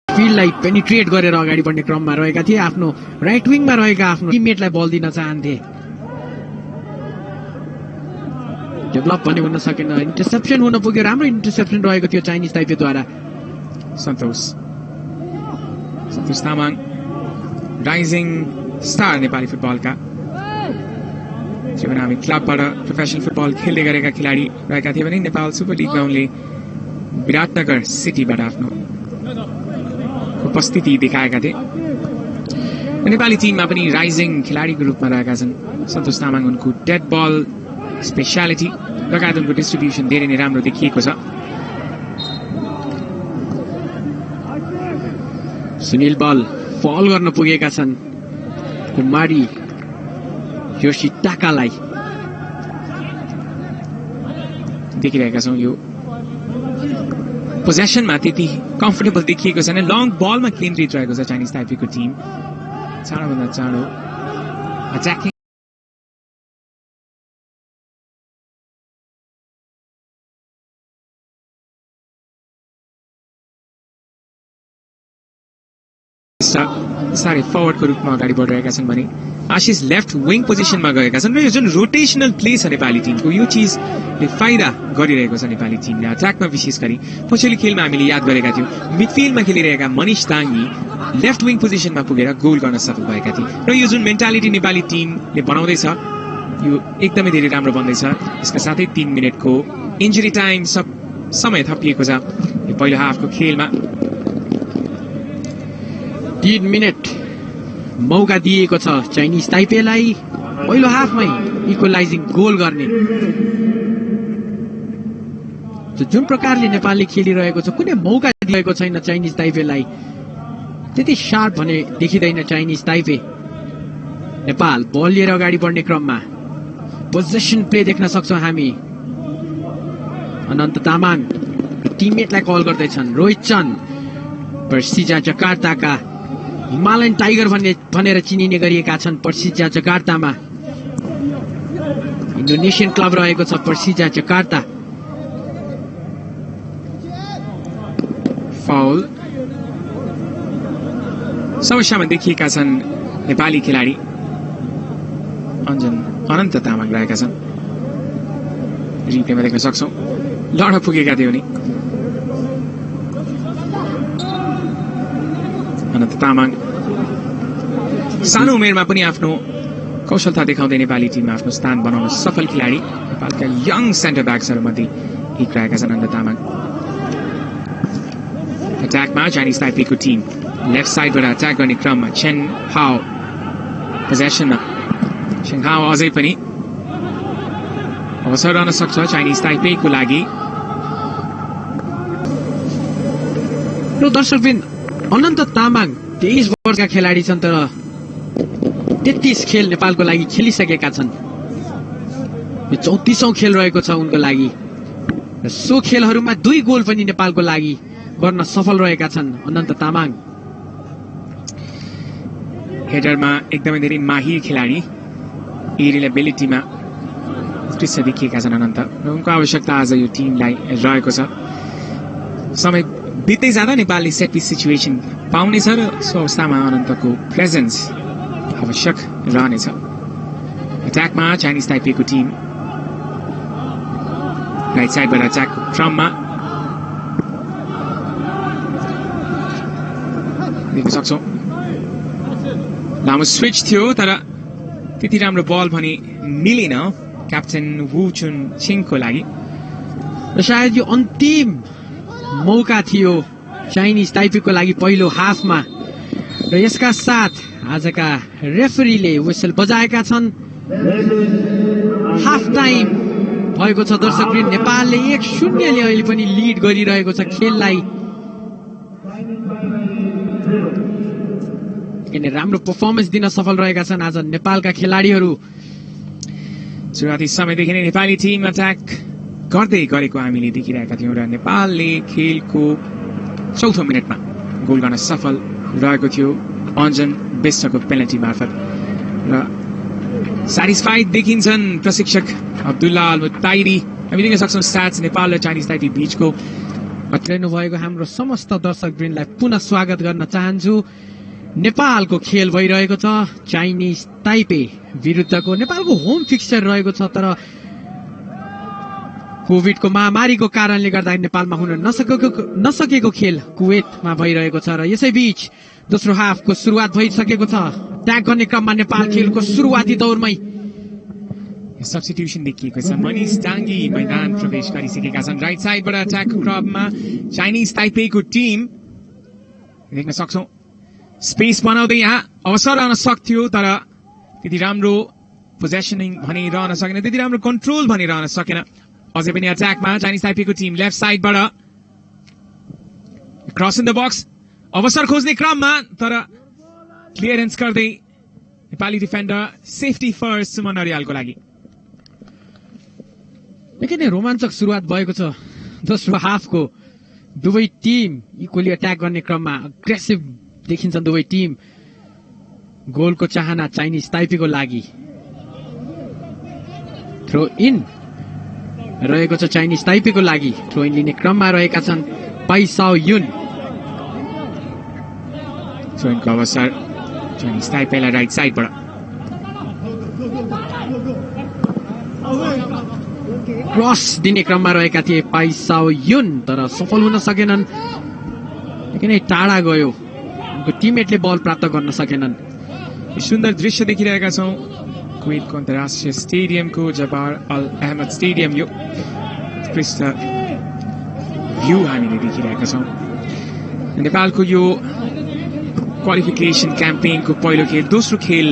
फिल्डलाई पेनिट्रेट गरेर अगाडि बढ्ने क्रममा रहेका थिए। आफ्नो राइट विङमा रहेका आफ्नो टिममेटलाई बल दिन चाहन्थे। डेभलप पनि हुन सकेन, इन्टरसेप्सन हुन पुग्यो, राम्रो इन्टरसेप्सन रहेको थियो चाइनिज ताइपेद्वारा। सन्तोष तामाङ राइजिङ स्टार नेपाली फुटबलका जीवनामी क्लबबाट प्रोफेसनल फुटबल खेल्दै गरेका खेलाडी रहेका थिए भने नेपाल सुपर लिगमा उनले विराटनगर सिटीबाट आफ्नो उपस्थिति देखाएका थिए। नेपाली टिममा पनि राइजिङ खेलाडीको रूपमा रहेका छन् सन्तोष तामाङ। उनको डेड बल स्पेसियालिटी लगायत उनको डिस्ट्रिब्युसन धेरै नै राम्रो देखिएको छ। सुनिल बल फल गर्न पुगेका छन् कुमारी योशिटाकालाई देखिरहेका छौँ। यो पोजेसनमा त्यति कम्फर्टेबल देखिएको छैन, लङ बलमा केन्द्रित रहेको छ चाइनिज ताइपेको टिम। चाँडोभन्दा चाँडो अट्याकिङ साह्रै फरवर्डको रूपमा अगाडि बढिरहेका छन् भने आशिष लेफ्ट विङ पोजिसनमा गएका छन् र यो जुन रोटेसनल प्ले छ नेपाली टिमको यो चिजले फाइदा गरिरहेको छ नेपाली टिमले अट्याकमा। विशेष गरी पछिल्लो खेलमा हामीले याद गरेका थियौँ मिडफिल्डमा खेलिरहेका मनिष ताङ्गी लेफ्ट विङ पोजिसनमा पुगेर गोल गर्न सफल भएका थिए र यो जुन मेन्टालिटी नेपाली टिमले बनाउँदैछ यो एकदमै धेरै राम्रो बन्दैछ। यसका साथै 3 मिनटको इन्जुरी टाइम समय थपिएको छ यो पहिलो हाफको खेलमा। 3 मिनट मौका दिएको छ चाइनिज ताइपेलाई पहिलो हाफमै इक्वलाइजिङ गोल गर्ने। जुन प्रकारले नेपालले खेलिरहेको छ कुनै मौका दिएको छैन चाइनिज ताइपेलाई, त्यति सार्प भने देखिँदैन चाइनिज ताइपे। नेपाल बल लिएर अगाडि बढ्ने क्रममा पोजेसन प्ले देख्न सक्छौँ हामी। अनन्त तामाङ टिममेटलाई कल गर्दैछन्, रोहित चन्द पर्सिजा जकार्ताका हिमालयन टाइगर भनेर चिनिने गरिएका छन् पर्सिजा जकार्तामा। इन्डोनेसियन क्लब रहेको छ पर्सिजा जकार्ता। फाउल समस्यामा देखिएका छन् नेपाली खेलाडी अनन्त तामाङ रहेका छन्। रिप्लेमा देख्न सक्छौँ लड पुगेका थिए उनी। अनन्त तामाङ सानो उमेरमा पनि आफ्नो कौशलता देखाउँदै नेपाली टिममा आफ्नो स्थान बनाउन सफल खेलाडी नेपालका यङ सेन्टर ब्याक्सहरूमध्ये एक रहेका छन् अनन्त तामाङ। अट्याकमा चाइनिज ताइपेको टिम लेफ्ट साइडबाट अट्याक गर्ने क्रममा चेन हाओ पोजेसनमा। चेन हाओ अझै पनि अवसर रहन सक्छ चाइनिज ताइपेको लागि। दर्शकवृन्द अनन्त तामाङ 23 वर्षका खेलाडी छन् तर 33 खेल नेपालको लागि खेलिसकेका छन्। यो 34औं खेल रहेको छ उनको लागि र सो खेलहरूमा 2 गोल पनि नेपालको लागि गर्न सफल रहेका छन् अनन्त तामाङ। हेडरमा एकदमै धेरै माहिर खेलाडी एरियल एबिलिटीमा उत्कृष्ट देखिएका छन् अनन्त र उनको आवश्यकता आज यो टिमलाई रहेको छ। समय बित्दै जाँदा नेपालले सेट पिस सिचुएसन पाउनेछ र सो अवस्थामा अनन्तको प्रेजेन्स आवश्यक रहनेछ। अट्याकमा चाइनिज ताइपेको टिम राइट साइडबाट अट्याकको क्रममा देख्न सक्छौँ लामो स्विच थियो तर त्यति राम्रो बल भने मिलेन क्याप्टेन वु चुन छिङको लागि। र सायद यो अन्तिम मौका थियो चाइनिज ताइपेको लागि पहिलो हाफमा र यसका साथ आजका रेफरीले व्हिसल बजाएका छन्। हाफ टाइम भएको छ दर्शकवृन्द। नेपालले 1-0ले अहिले पनि लिड गरिरहेको छ खेललाई। किन राम्रो पर्फर्मेन्स दिन सफल रहेका छन् आज नेपालका खेलाडीहरू। सुरुवाती समयदेखि नै नेपाली टिम अट्याक गर्दै गरेको हामीले देखिरहेका थियौँ र नेपालले खेलको 4औं मिनटमा गोल गर्न सफल रहेको थियो अन्जन बेस्टको पेनल्टी मार्फत र सेटिस्फाइड देखिन्छन् प्रशिक्षक अब्दुल्ला अल मुत्ताइरी। हामी देख्न सक्छौँ स्ट्याट्स नेपाल र चाइनिज ताइपे बीचको हेर्नु भएको हाम्रो समस्त दर्शकवृन्दलाई पुनः स्वागत गर्न चाहन्छु। नेपालको खेल भइरहेको छ चाइनिज ताइपे विरुद्धको। नेपालको होम फिक्सचर रहेको छ तर कोभिडको महामारीको कारणले गर्दा नेपालमा हुन नसकेको खेल कुवेतमा भइरहेको छ र यसैबीच दोस्रो हाफको सुरुवात भइसकेको छ। ट्याग गर्ने क्रममा नेपाल खेलको सुरुवाती दौरमै सब्स्टिट्युसन देखिएको छ। मनिष डाङ्गी मैदान प्रवेश गरिसकेका छन्। राइट साइडबाट अट्याकको क्रममा चाइनिज ताइपेईको टिम देख्न सक्छौं। स्पेस बनाउँदै यहाँ अवसर आउन सक्थ्यो तर त्यति राम्रो पोजेसनिङ भने रहन सकेन, त्यति राम्रो कन्ट्रोल भने रहन सकेन। अझै पनि अट्याकमा चाइनिज ताइपेईको टिम लेफ्ट साइडबाट क्रस इन द बक्स अवसर खोज्ने क्रममा तर क्लियरेन्स गर्दै नेपाली डिफेन्डर सेफ्टी फर्स्ट सुमन अर्यालको लागि। निकै नै रोमाञ्चक सुरुवात भएको छ दोस्रो हाफको। दुवै टिम इक्वली अट्याक गर्ने क्रममा अग्रेसिभ देखिन्छन् दुवै टिम। गोलको चाहना चाइनिज ताइपेईको लागि। थ्रो इन रहेको छ चाइनिज ताइपेईको लागि। थ्रो इन लिने क्रममा रहेका छन् पाइसाओ युन। थ्रो इनको अवसर चाइनिज ताइपेईलाई राइट साइडबाट। क्रस दिने क्रममा रहेका थिए पाइसाओ युन तर सफल हुन सकेनन्। निकै नै टाढा गयो, उनको टिममेटले बल प्राप्त गर्न सकेनन्। सुन्दर दृश्य देखिरहेका छौं कुवेतको अन्तर्राष्ट्रिय स्टेडियमको जबार अल अहमद स्टेडियम। यो उत्कृष्ट भ्यू हामीले देखिरहेका छौं। नेपालको यो क्वालिफिकेसन क्याम्पेनको पहिलो खेल, दोस्रो खेल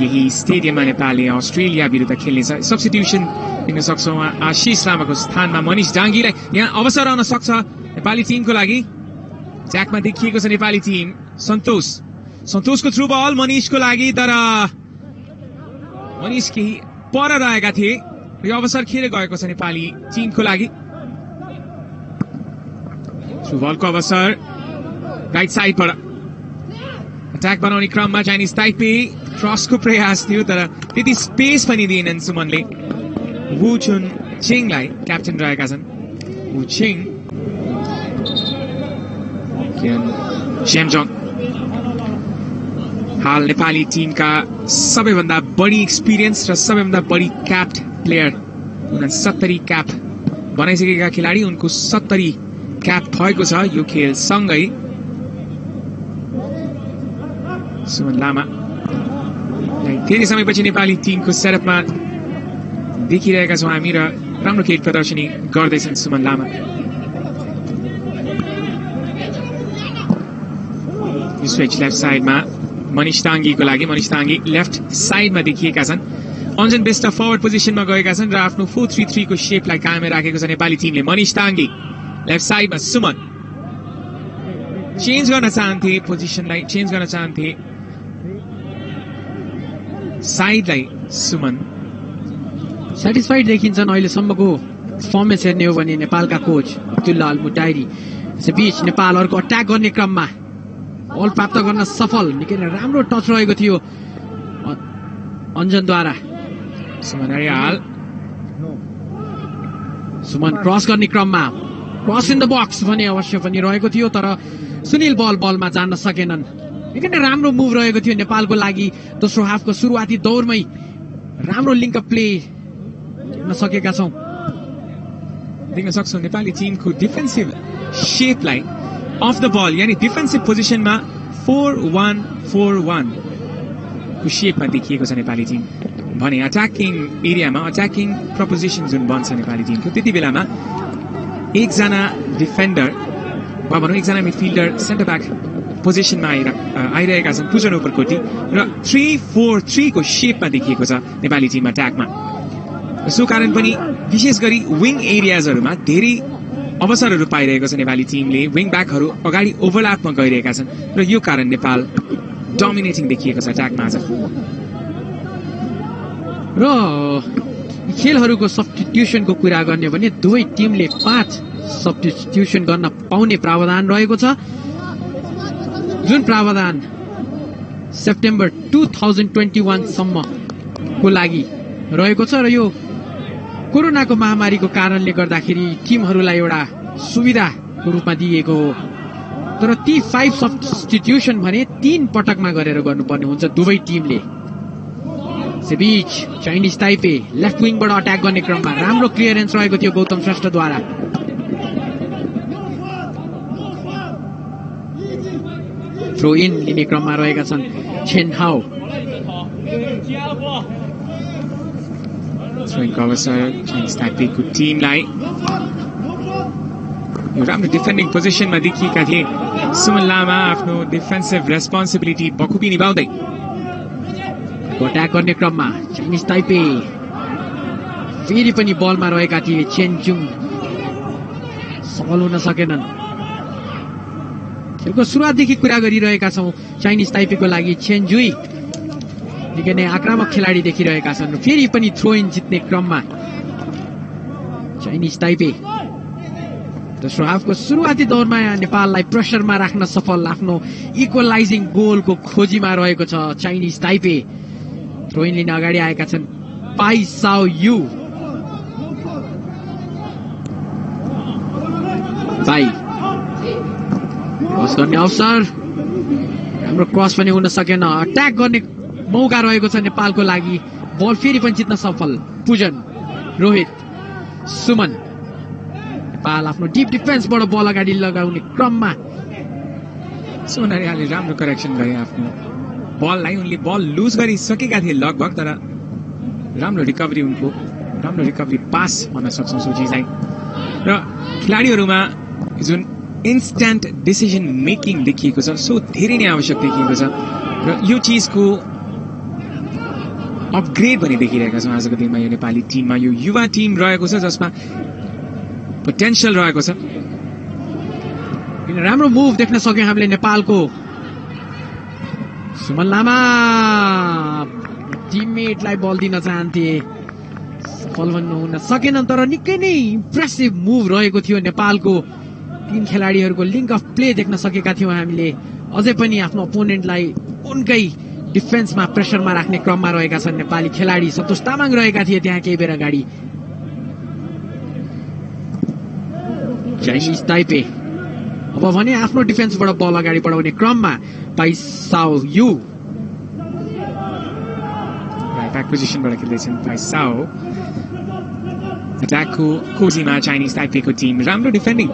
यही स्टेडियममा नेपालले अस्ट्रेलिया विरुद्ध खेल्नेछ। सब्स्टिट्युसन देख्न सक्छौं। आशिष लामाको स्थानमा मनिष डाङ्गीलाई यहाँ अवसर आउन सक्छ नेपाली टिमको लागि। ट्याकमा देखिएको छ नेपाली टिम। सन्तोषको थ्रु बल मनिषको लागि तर मनिष केही पर रहेका थिए। यो अवसर खेर गएको छ नेपाली टिमको लागि। थ्रु बलको अवसर राइट साइडबाट अट्याक बनाउने क्रममा चाइनिज ताइपेई क्रसको प्रयास थियो तर त्यति स्पेस पनि दिएनन् सुमनले। वु चुन छिङलाई क्याप्टेन रहेका छन्। वु छिङ जेमजोङ हाल नेपाली टिमका सबैभन्दा बढी एक्सपिरियन्स र सबैभन्दा बढी क्याप्ड प्लेयर। 69 क्याप बनाइसकेका खेलाडी, उनको 70 क्याप भएको छ यो खेलसँगै। सुमन लामा धेरै समयपछि नेपाली टिमको सेटअपमा देखिरहेका छौं हामी र राम्रो खेल प्रदर्शनी गर्दैछन् सुमन लामा। स्विच लेफ्ट साइडमा मनिष ताङ्गीको लागि। मनिष ताङ्गी लेफ्ट साइडमा देखिएका छन्। अन्जन बेस्ट फरवर्ड पोजिसनमा गएका छन् र आफ्नो 4-3-3 को शेपलाई कायम राखेको छ नेपाली टिमले। मनिष ताङ्गी लेफ्ट साइडमा। सुमन चेन्ज गर्न चाहन्थे, पोजिसनलाई चेन्ज गर्न चाहन्थे साइडलाई। सुमन सेटिस्फाइड देखिन्छन् अहिलेसम्मको फर्मेस हेर्ने हो भने नेपालका कोच अब्दुल्ला अल मुटाइरी। यसैबीच नेपालहरूको अट्याक गर्ने क्रममा बल प्राप्त गर्न सफल। निकै नै राम्रो टच रहेको थियो अन्जनद्वारा। सुमन क्रस गर्ने क्रममा क्रस इन द बक्स भने अवश्य पनि रहेको थियो तर सुनिल बलमा जान्न सकेनन्। निकै नै राम्रो मुभ रहेको थियो नेपालको लागि। दोस्रो हाफको सुरुवाती दौरमै राम्रो लिङ्क अप प्ले देख्न सकेका छौं। देख्न सक्छौं नेपाली टिमको डिफेन्सिभ शेपलाई अफ द बल यानी डिफेन्सिभ पोजिसनमा 4-1-4-1 को शेपमा देखिएको छ नेपाली टिम भने अट्याकिङ एरियामा अट्याकिङ प्रपोजिसन जुन बन्छ नेपाली टिमको त्यति बेलामा एकजना डिफेन्डर वा भनौँ एकजना मिडफिल्डर सेन्टर ब्याक पोजिसनमा आइरहेका छन् पुजन उपरकोटी र 3-4-3 को शेपमा देखिएको छ नेपाली टिम अट्याकमा। सो कारण पनि विशेष गरी विङ एरियाजहरूमा धेरै अवसरहरू पाइरहेको छ नेपाली टिमले। विङ ब्याकहरू अगाडि ओभरल्यापमा गइरहेका छन् र यो कारण नेपाल डोमिनेटिङ देखिएको छ अट्याकमा आज। र खेलहरूको सब्स्टिट्युसनको कुरा गर्ने भने दुवै टिमले 5 सब्स्टिट्युसन गर्न पाउने प्रावधान रहेको छ, जुन प्रावधान सेप्टेम्बर 2021 सम्मको लागि रहेको छ र यो कोरोनाको महामारीको कारणले गर्दाखेरि टिमहरूलाई एउटा सुविधाको रूपमा दिएको हो। तर ती 5 सब्स्टिट्युसन भने 3 पटकमा गरेर गर्नुपर्ने हुन्छ दुवै टिमले। बीच चाइनिज ताइपे लेफ्ट विङबाट अट्याक गर्ने क्रममा राम्रो क्लियरेन्स रहेको थियो गौतम श्रेष्ठद्वारा। थ्रो इन लिने क्रममा रहेका छन् छेन हाउ। थ्रोइङको अवसर चाइनिज ताइपेको टिमलाई। यो राम्रो डिफेन्डिङ पोजिसनमा देखिएका थिए सुमन लामा आफ्नो डिफेन्सिभ रेस्पोन्सिबिलिटी बखुबी निभाउँदै। अट्याक गर्ने क्रममा चाइनिज ताइपे फेरि पनि बलमा रहेका थिए चेनजुङ सफल हुन सकेनन्। खेलको सुरुवातदेखि कुरा गरिरहेका छौं चाइनिज ताइपेको लागि चेनजुई निकै नै आक्रामक खेलाडी देखिरहेका छन्। फेरि पनि थ्रो इन जित्ने क्रममा चाइनिज ताइपे दोस्रो हाफको सुरुवाती दौरमा नेपाललाई प्रेसरमा राख्न सफल। आफ्नो इक्वलाइजिङ गोलको खोजीमा रहेको छ चाइनिज ताइपे। थ्रो इन लिन अगाडि आएका छन् पाइ साओ यु। पाइ क्रस गर्ने अवसर, राम्रो क्रस पनि हुन सकेन। अट्याक गर्ने मौका रहेको छ नेपालको लागि। बल फेरि पनि जित्न सफल। पुजन, रोहित, सुमन। नेपाल आफ्नो डिप डिफेन्सबाट बल अगाडि लगाउने क्रममा सुमन आर्याले राम्रो करेक्सन गरे आफ्नो बललाई। उनले बल लुज गरिसकेका थिए लगभग, तर राम्रो रिकभरी, उनको राम्रो रिकभरी पास भन्न सक्छौँ सोझीलाई। र खेलाडीहरूमा जुन इन्स्ट्यान्ट डिसिजन मेकिङ देखिएको छ सो धेरै नै आवश्यक देखिएको छ र यो चिजको अपग्रेड पनि देखिरहेका छौँ आजको दिनमा यो नेपाली टिममा। यो युवा टिम रहेको छ जसमा पोटेन्सियल रहेको छ। राम्रो मुभ देख्न सक्यौं हामीले नेपालको। सुमन लामा टिममेटलाई बल दिन चाहन्थे, सफल हुन सकेनन्, तर निकै नै इम्प्रेसिभ मुभ रहेको थियो नेपालको। तीन खेलाडीहरूको लिङ्क अफ प्ले देख्न सकेका थियौं हामीले। अझै पनि आफ्नो अपोनेन्टलाई उनकै डिफेन्समा प्रेसरमा राख्ने क्रममा रहेका छन् नेपाली खेलाडी। सन्तोष तामाङ रहेका थिए त्यहाँ केही बेर अगाडि। चाइनिज ताइपे अब भने आफ्नो डिफेन्सबाट बल अगाडि बढाउने क्रममा पाइ साओ यु। राइट ब्याक पोजिसनबाट खेल्दैछन् पाइ साओ। अट्याकको खोजीमा चाइनिज ताइपेको टिम। राम्रो डिफेन्डिङ,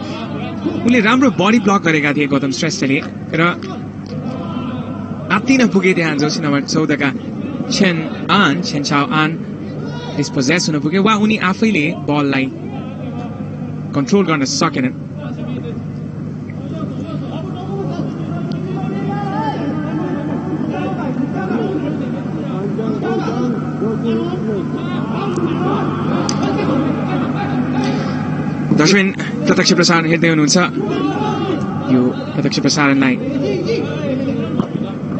उनले राम्रो बडी ब्लक गरेका थिए गौतम श्रेष्ठले र आत्तिन पुगे त्यहाँ जर्सी नम्बर 14 का छेन चाओ आन डिस्पोजेस हुन पुगे वा उनी आफैले बललाई कन्ट्रोल गर्न सकेनन्। दर्शक प्रत्यक्ष प्रसारण हेर्दै हुनुहुन्छ। यो प्रत्यक्ष प्रसारणलाई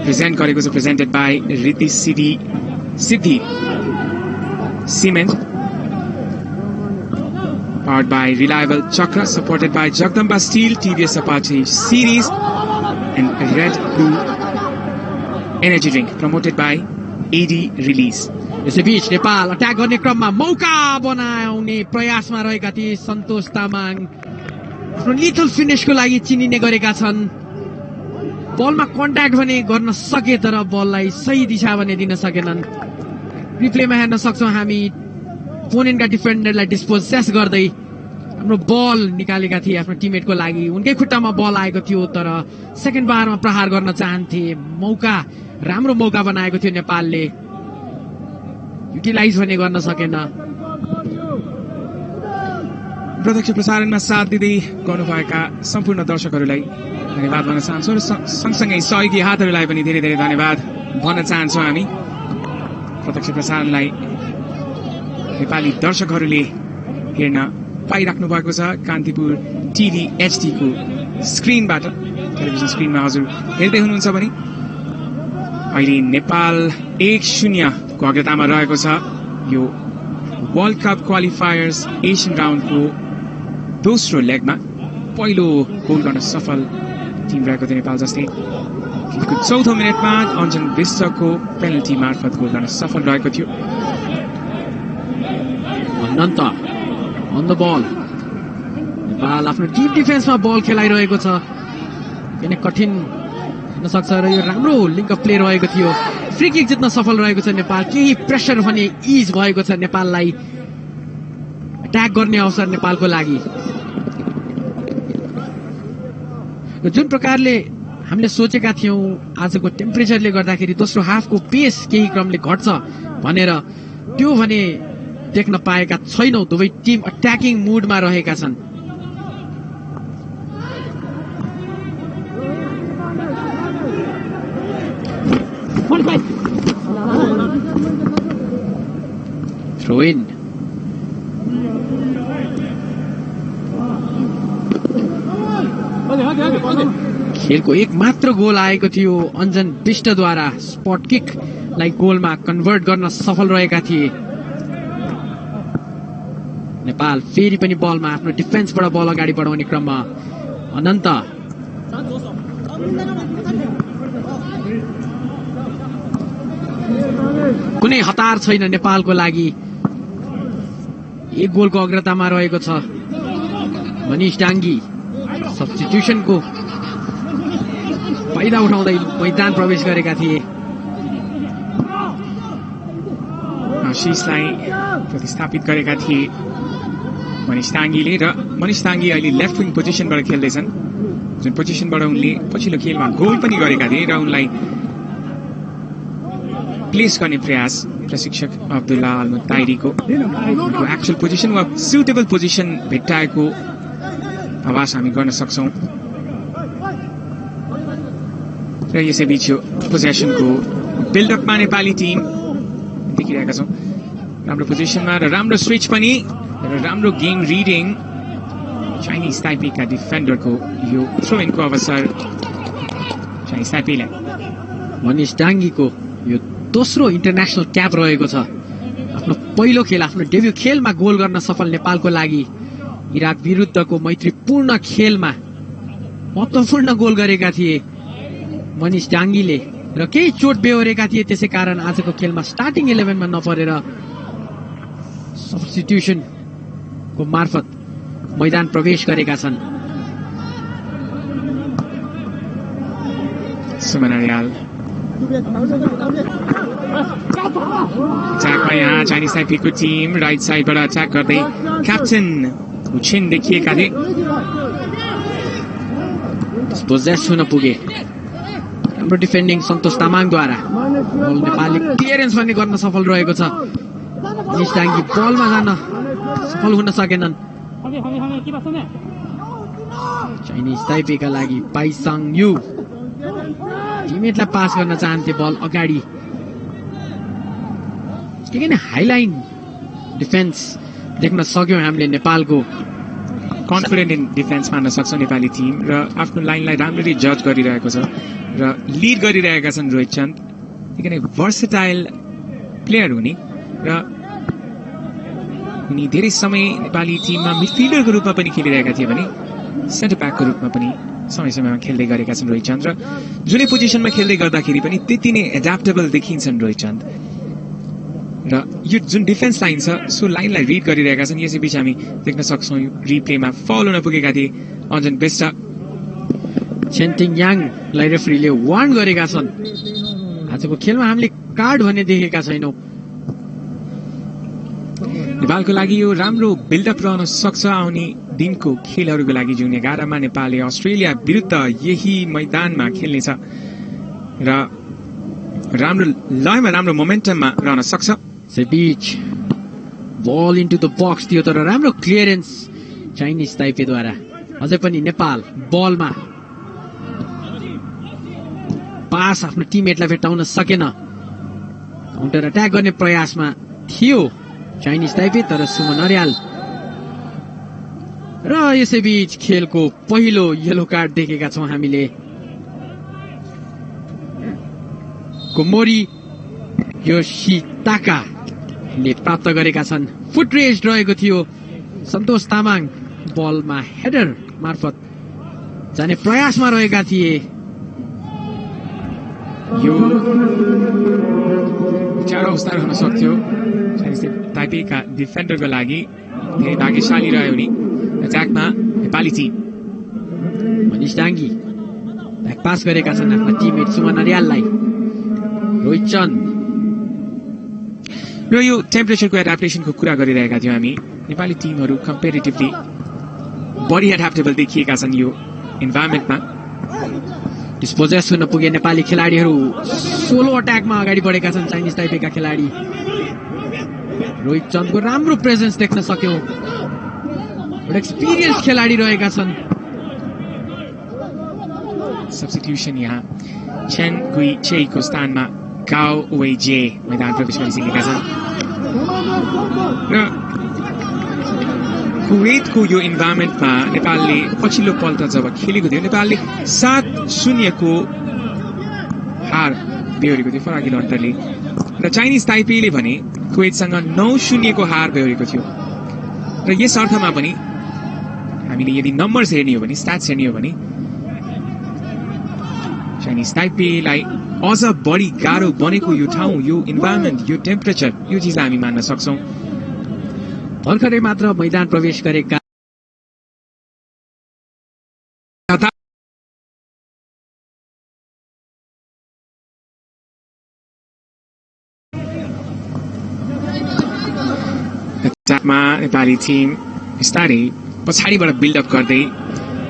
प्रेजेन्ट गरेको छ presented by Riddhi Siddhi cement, powered by reliable Chakra, supported by Jagdamba Steel, TVS Apache Series, and Red Bull Energy Drink, promoted by AD Release. यसैबीच नेपाल अट्याक गर्ने क्रममा मौका बनाउने प्रयासमा रहेका थिए सन्तोष तामाङ। आफ्नो लिथल फिनिशको लागि चिनिने गरेका छन्। बलमा कन्ट्याक्ट भने गर्न सके तर बललाई सही दिशा भने दिन सकेनन्। रिप्लेमा हेर्न सक्छौँ हामी ओपोनेन्टका डिफेन्डरलाई डिस्पोजेस गर्दै आफ्नो बल निकालेका थिए आफ्नो टिममेटको लागि। उनकै खुट्टामा बल आएको थियो तर सेकेन्ड बारमा प्रहार गर्न चाहन्थे। मौका, राम्रो मौका बनाएको थियो नेपालले, युटिलाइज भने गर्न सकेन। प्रत्यक्ष प्रसारणमा साथ दिँदै गर्नुभएका सम्पूर्ण दर्शकहरूलाई धन्यवाद भन्न चाहन्छौँ र सँगसँगै सहयोगी हातहरूलाई पनि धेरै धेरै धन्यवाद भन्न चाहन्छौँ हामी। प्रत्यक्ष प्रसारणलाई नेपाली दर्शकहरूले हेर्न पाइराख्नु भएको छ कान्तिपुर टिभी HD को स्क्रिनबाट, टेलिभिजन स्क्रिनमा हजुर हेर्दै हुनुहुन्छ भने। अहिले नेपाल 1-0 को अग्रतामा रहेको छ। यो वर्ल्ड कप क्वालिफायर्स एसियन राउन्डको दोस्रो लेगमा पहिलो गोल गर्न सफल टिम रहेको थियो नेपाल। जस्तै खेलको 4औं मिनेटमा अञ्जन विष्टको पेनल्टी मार्फत गोल गर्न सफल रहेको थियो। अनन्त अन द बल। नेपाल आफ्नो डिप डिफेन्समा बल खेलाइरहेको छ। किन कठिन हुन सक्छ र यो राम्रो लिङ्क अफ प्ले रहेको थियो। फ्री किक जित्न सफल रहेको छ नेपाल। केही प्रेसर भने इज भएको छ नेपाललाई। अट्याक गर्ने अवसर नेपालको लागि। जुन प्रकारले हामीले सोचेका थियौं आजको टेम्परेचरले गर्दाखेरि दोस्रो हाफको पेस केही क्रमले घट्छ भनेर, त्यो भने देख्न पाएका छैनौं। दुवै टिम अट्याकिङ मुडमा रहेका छन्। Throw in. खेलको एक मात्र गोल आएको थियो अञ्जन विष्टद्वारा। स्पट किकलाई गोलमा कन्भर्ट गर्न सफल रहेका थिए नेपाल। फेरि पनि बलमा आफ्नो डिफेन्सबाट बल अगाडि बढाउने क्रममा अनन्त। कुनै हतार छैन नेपालको लागि। एक गोलको अग्रतामा रहेको छ। मनिष डाङ्गी सब्स्टिट्युसनको फाइदा उठाउँदै मैदान प्रवेश गरेका थिए। आशिषलाई प्रतिस्थापित गरेका थिए मनिष ताङ्गीले, र मनिष ताङ्गी अहिले लेफ्ट विङ पोजिसनबाट खेल्दैछन्, जुन पोजिसनबाट उनले पछिल्लो खेलमा गोल पनि गरेका थिए, र उनलाई प्लेस गर्ने प्रयास प्रशिक्षक अब्दुल्ला अल मुत्ताइरीको एक्चुअल पोजिसन वा सुटेबल पोजिसन भेट्टाएको आभास हामी गर्न सक्छौं। र यसैबीच यो पोजेसनको बिल्डअपमा नेपाली टिम देखिरहेका छौं। राम्रो पोजिसनमा र राम्रो स्विच पनि, र राम्रो गेम रिडिङ चाइनिज ताइपेका डिफेन्डरको। यो थ्रो इनको अवसर चाइनिज ताइपेलाई। मनिष डाङ्गीको यो दोस्रो इन्टरनेसनल क्याप रहेको छ। आफ्नो पहिलो खेल, आफ्नो डेब्यू खेलमा गोल गर्न सफल नेपालको लागि। इराक विरुद्धको मैत्रीपूर्ण खेलमा महत्वपूर्ण गोल गरेका थिए मनिष डाङ्गीले, र केही चोट बेहोरेका थिए, त्यसै कारण आजको खेलमा स्टार्टिङ 11 मा नपरेर सब्स्टिट्युसनको मार्फत मैदान प्रवेश गरेका छन्। सुमन अर्याल अट्याकमा यहाँ चाइनिज ताइपेको टिम राइट साइडबाट अट्याक गर्दै क्याप्टेन हुछेन देखिएका थिए। पोजेस हुन पुगे। राम्रो डिफेन्डिङ सन्तोष तामाङद्वारा। नेपालले क्लियरेन्स पनि गर्न सफल रहेको छ। मनिष डाङ्गी बलमा जान सफल हुन सकेनन्। चाइनिज ताइपेका लागि पाइसाङ यु टिममेटलाई पास गर्न चाहन्थे बल अगाडि। किन हाइलाइन डिफेन्स देख्न सक्यौं हामीले नेपालको। कन्फिडेन्ट इन डिफेन्स मान्न सक्छ नेपाली टिम, र आफ्नो लाइनलाई राम्ररी जज गरिरहेको छ र लिड गरिरहेका छन् रोहित चन्द। किनकि भर्सेटाइल प्लेयर हुने, र उनी धेरै समय नेपाली टिममा मिडफिल्डरको रूपमा पनि खेलिरहेका थिए भने सेन्टर ब्याकको रूपमा पनि समय समयमा खेल्दै गरेका छन् रोहित चन्द, र जुनै पोजिसनमा खेल्दै गर्दाखेरि पनि त्यति नै एडाप्टेबल देखिन्छन् रोहित चन्द। र यो जुन डिफेन्स लाइन छ सो लाइनलाई रिड गरिरहेका छन्। यसैबीच हामी देख्न सक्छौं रिप्लेमा फाउल हुन पुगेका थिए अञ्जन विष्ट। छेन्टिङ याङलाई रेफ्रीले वार्न गरेका छन्। आजको खेलमा हामीले कार्ड भने देखेका छैनौं। नेपालको लागि यो राम्रो बिल्डअप रहन सक्छ आउने दिनको खेलहरूको लागि, जुन 11 मा नेपालले अस्ट्रेलिया विरुद्ध यही मैदानमा खेल्नेछ, र राम्रो लयमा राम्रो मोमेन्टममा रहन सक्छ। बीच बल इन्टु द बक्स थियो, तर राम्रो क्लियरेन्स चाइनिज ताइपेद्वारा। अझै पनि नेपाल बलमा पास आफ्नो टिममेटलाई भेट्टाउन सकेन। काउन्टर अट्याक गर्ने प्रयासमा थियो चाइनिज ताइपे, तर सुमन अर्याल। र यसैबीच खेलको पहिलो येलो कार्ड देखेका छौं हामीले। कोमोरी योशिताकाले प्राप्त गरेका छन्। फुट रेज रहेको थियो। सन्तोष तामाङ बलमा हेडर मार्फत जाने प्रयासमा रहेका थिए। यो चारो अवस्था रहन सक्थ्यो चाइनिज ताइपेका डिफेन्डरको लागि। धेरै भाग्यशाली रह्यो नि अट्याकमा नेपाली team. Manish Dangi back pass गरेका छन् आफ्ना टिममेट सुमन अर्याललाई। रोहित चन्द र यो टेम्परेचरको एडाप्टेसनको कुरा गरिरहेका थियौँ हामी नेपाली टिमहरू कम्पेरिटिभली बढी एडाप्टेबल देखिएका छन् यो इन्भाइरोमेन्टमा डिस्पोजेस हुन पुगे नेपाली खेलाडीहरू 16 अट्याकमा अगाडि बढेका छन् चाइनिज ताइपेका खेलाडी रोहित चन्दको राम्रो प्रेजेन्स देख्न सक्यौं एउटा एक्सपिरियन्स खेलाडी रहेका छन् सब्स्टिट्युसन यहाँ चेन गुई चेईको स्थानमा गाओ वेजे मैदान प्रवेश गरिसकेका छन् र कुवेतको यो इन्भाइरोमेन्टमा नेपालले पछिल्लो पल्ट जब खेलेको थियो नेपालले 7-0 को हार बेहोरेको थियो फराकिलो अन्तरले र चाइनिज ताइपेले भने कुवेतसँग 9-0 को हार बेहोरेको थियो र यस अर्थमा पनि हामीले यदि नम्बर्स हेर्ने हो भने स्ट्याट्स हेर्ने हो भने चाइनिज ताइपेलाई अझ बढी गाह्रो बनेको यो ठाउँ यो इन्भाइरोमेन्ट यो टेम्परेचर यो चिजलाई हामी मान्न सक्छौं भर्खरै मात्र मैदान प्रवेश गरेका नेपाली टिम बिस्तारै पछाडिबाट बिल्डअप गर्दै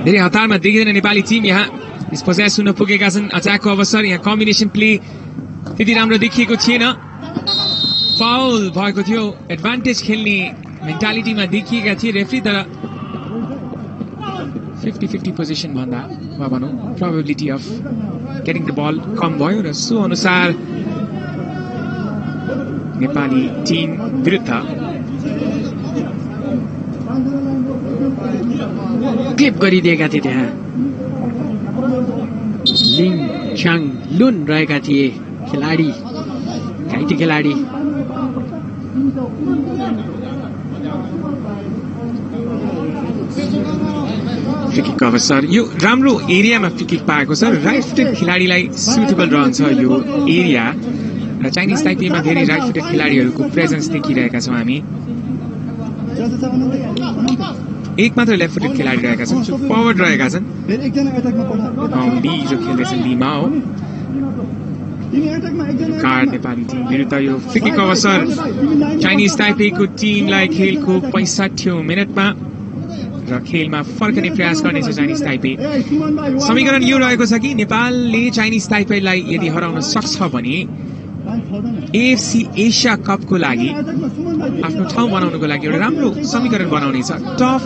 धेरै हतारमा देखिँदैन नेपाली टिम यहाँ डिस्पोजेस हुन पुगेका छन् अट्याकको अवसर यहाँ कम्बिनेसन प्ले त्यति राम्रो देखिएको थिएन फाउल भएको थियो एडभान्टेज खेल्ने मेन्टालिटीमा देखिएका थिए रेफ्री तर 50-50 पोजिसन भन्दा वा भनौँ प्रोबेबिलिटी अफ गेटिङ द बल कम भयो र सो अनुसार नेपाली टिम विरुद्ध क्लिप गरिदिएका थिए त्यहाँ लिङ च्याङ लुन रहेका थिए खेलाडी घाइते खेलाडी फ्रिकिक अवसर यो राम्रो एरियामा फ्रिकिक पाएको छ राइट फुटेड खेलाडीलाई सुटेबल रहन्छ यो एरिया र चाइनिज ताइपेमा धेरै राइट फुटेड खेलाडीहरूको प्रेजेन्स देखिरहेका छौँ हामी एक मात्र लेफ्ट फुटेड खेलाडी रहेका छन् जो फरवर्ड रहेका छन् ली जो खेल्दैछन् लीमा हो कार्ड नेपाली टिम विरुद्ध यो फ्रिकिक अवसर चाइनिज ताइपेको टिमलाई खेलको 65औं मिनेटमा र खेलमा फर्कने प्रयास गर्नेछ चाइनिज ताइपे समीकरण यो रहेको छ कि नेपालले चाइनिज ताइपेलाई यदि हराउन सक्छ भने एएफसी एसिया कपको लागि आफ्नो ठाउँ बनाउनको लागि एउटा राम्रो समीकरण बनाउनेछ टप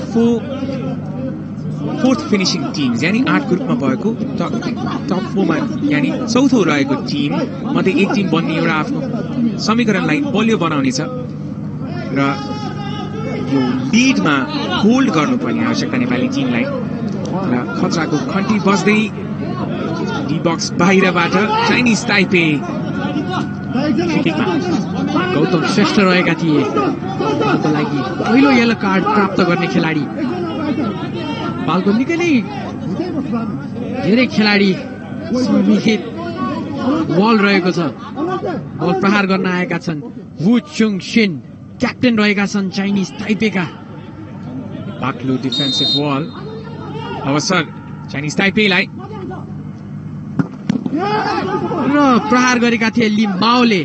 4th फिनिशिङ टिम यानी 8 ग्रुपमा भएको टप 4 मा यानी चौथो रहेको टिम मध्ये एक टिम बन्ने एउटा आफ्नो समीकरणलाई बलियो बनाउनेछ र यो लिडमा होल्ड गर्नुपर्ने आवश्यकता नेपाली टिमलाई र खतराको घण्टी बज्दै डी बक्स बाहिरबाट चाइनिज ताइपे गौतम श्रेष्ठ रहेका थिए लागि पहिलो येलो कार्ड प्राप्त गर्ने खेलाडी पालको निकै नै धेरै खेलाडी सन्निहित बल रहेको छ बल प्रहार गर्न आएका छन् वु चुङ सिन क्याप्टेन रहेका छन् चाइनिज ताइपेका बाक्लो डिफेन्सिभ वल अवसर चाइनिज ताइपेलाई र प्रहार गरेका थिए लि माओले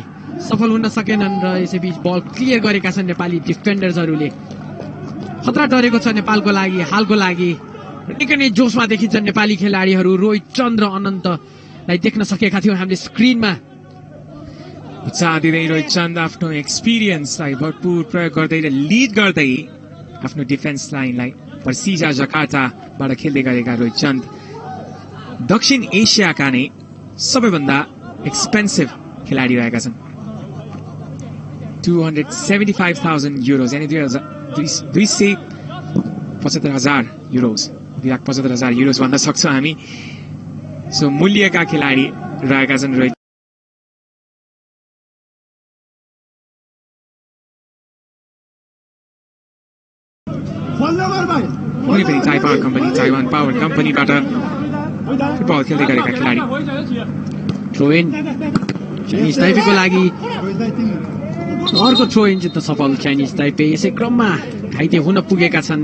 सफल हुन सकेनन् र यसैबीच बल क्लियर गरेका छन् नेपाली डिफेन्डर्सहरूले खतरा टरेको छ नेपालको लागि हालको लागि निकै नै जोसमा देखिन्छन् नेपाली खेलाडीहरू रोहित चन्द र अनन्तलाई देख्न सकेका थियौँ हामीले स्क्रिनमा उत्साह दिँदै रोहित चन्द आफ्नो एक्सपिरियन्सलाई भरपूर प्रयोग गर्दै र लिड गर्दै आफ्नो डिफेन्स लाइनलाई पर्सिजा जकार्ताबाट खेल्दै गरेका रोहित चन्द दक्षिण एसियाका नै सबैभन्दा एक्सपेन्सिभ खेलाडी रहेका छन् 275,000 युरोज यानी 2,75,000 युरोज 2,75,000 युरोज भन्न सक्छौँ हामी सो मूल्यका खेलाडी रहेका छन् रोहित कुनै पनि ताइवान पावर कम्पनीबाट फुटबल खेल्दै गरेका खेलाडी थ्रो इन चाइनिज ताइपेको लागि अर्को थ्रो इन चाहिँ त सफल चाइनिज ताइपे यसै क्रममा घाइते हुन पुगेका छन्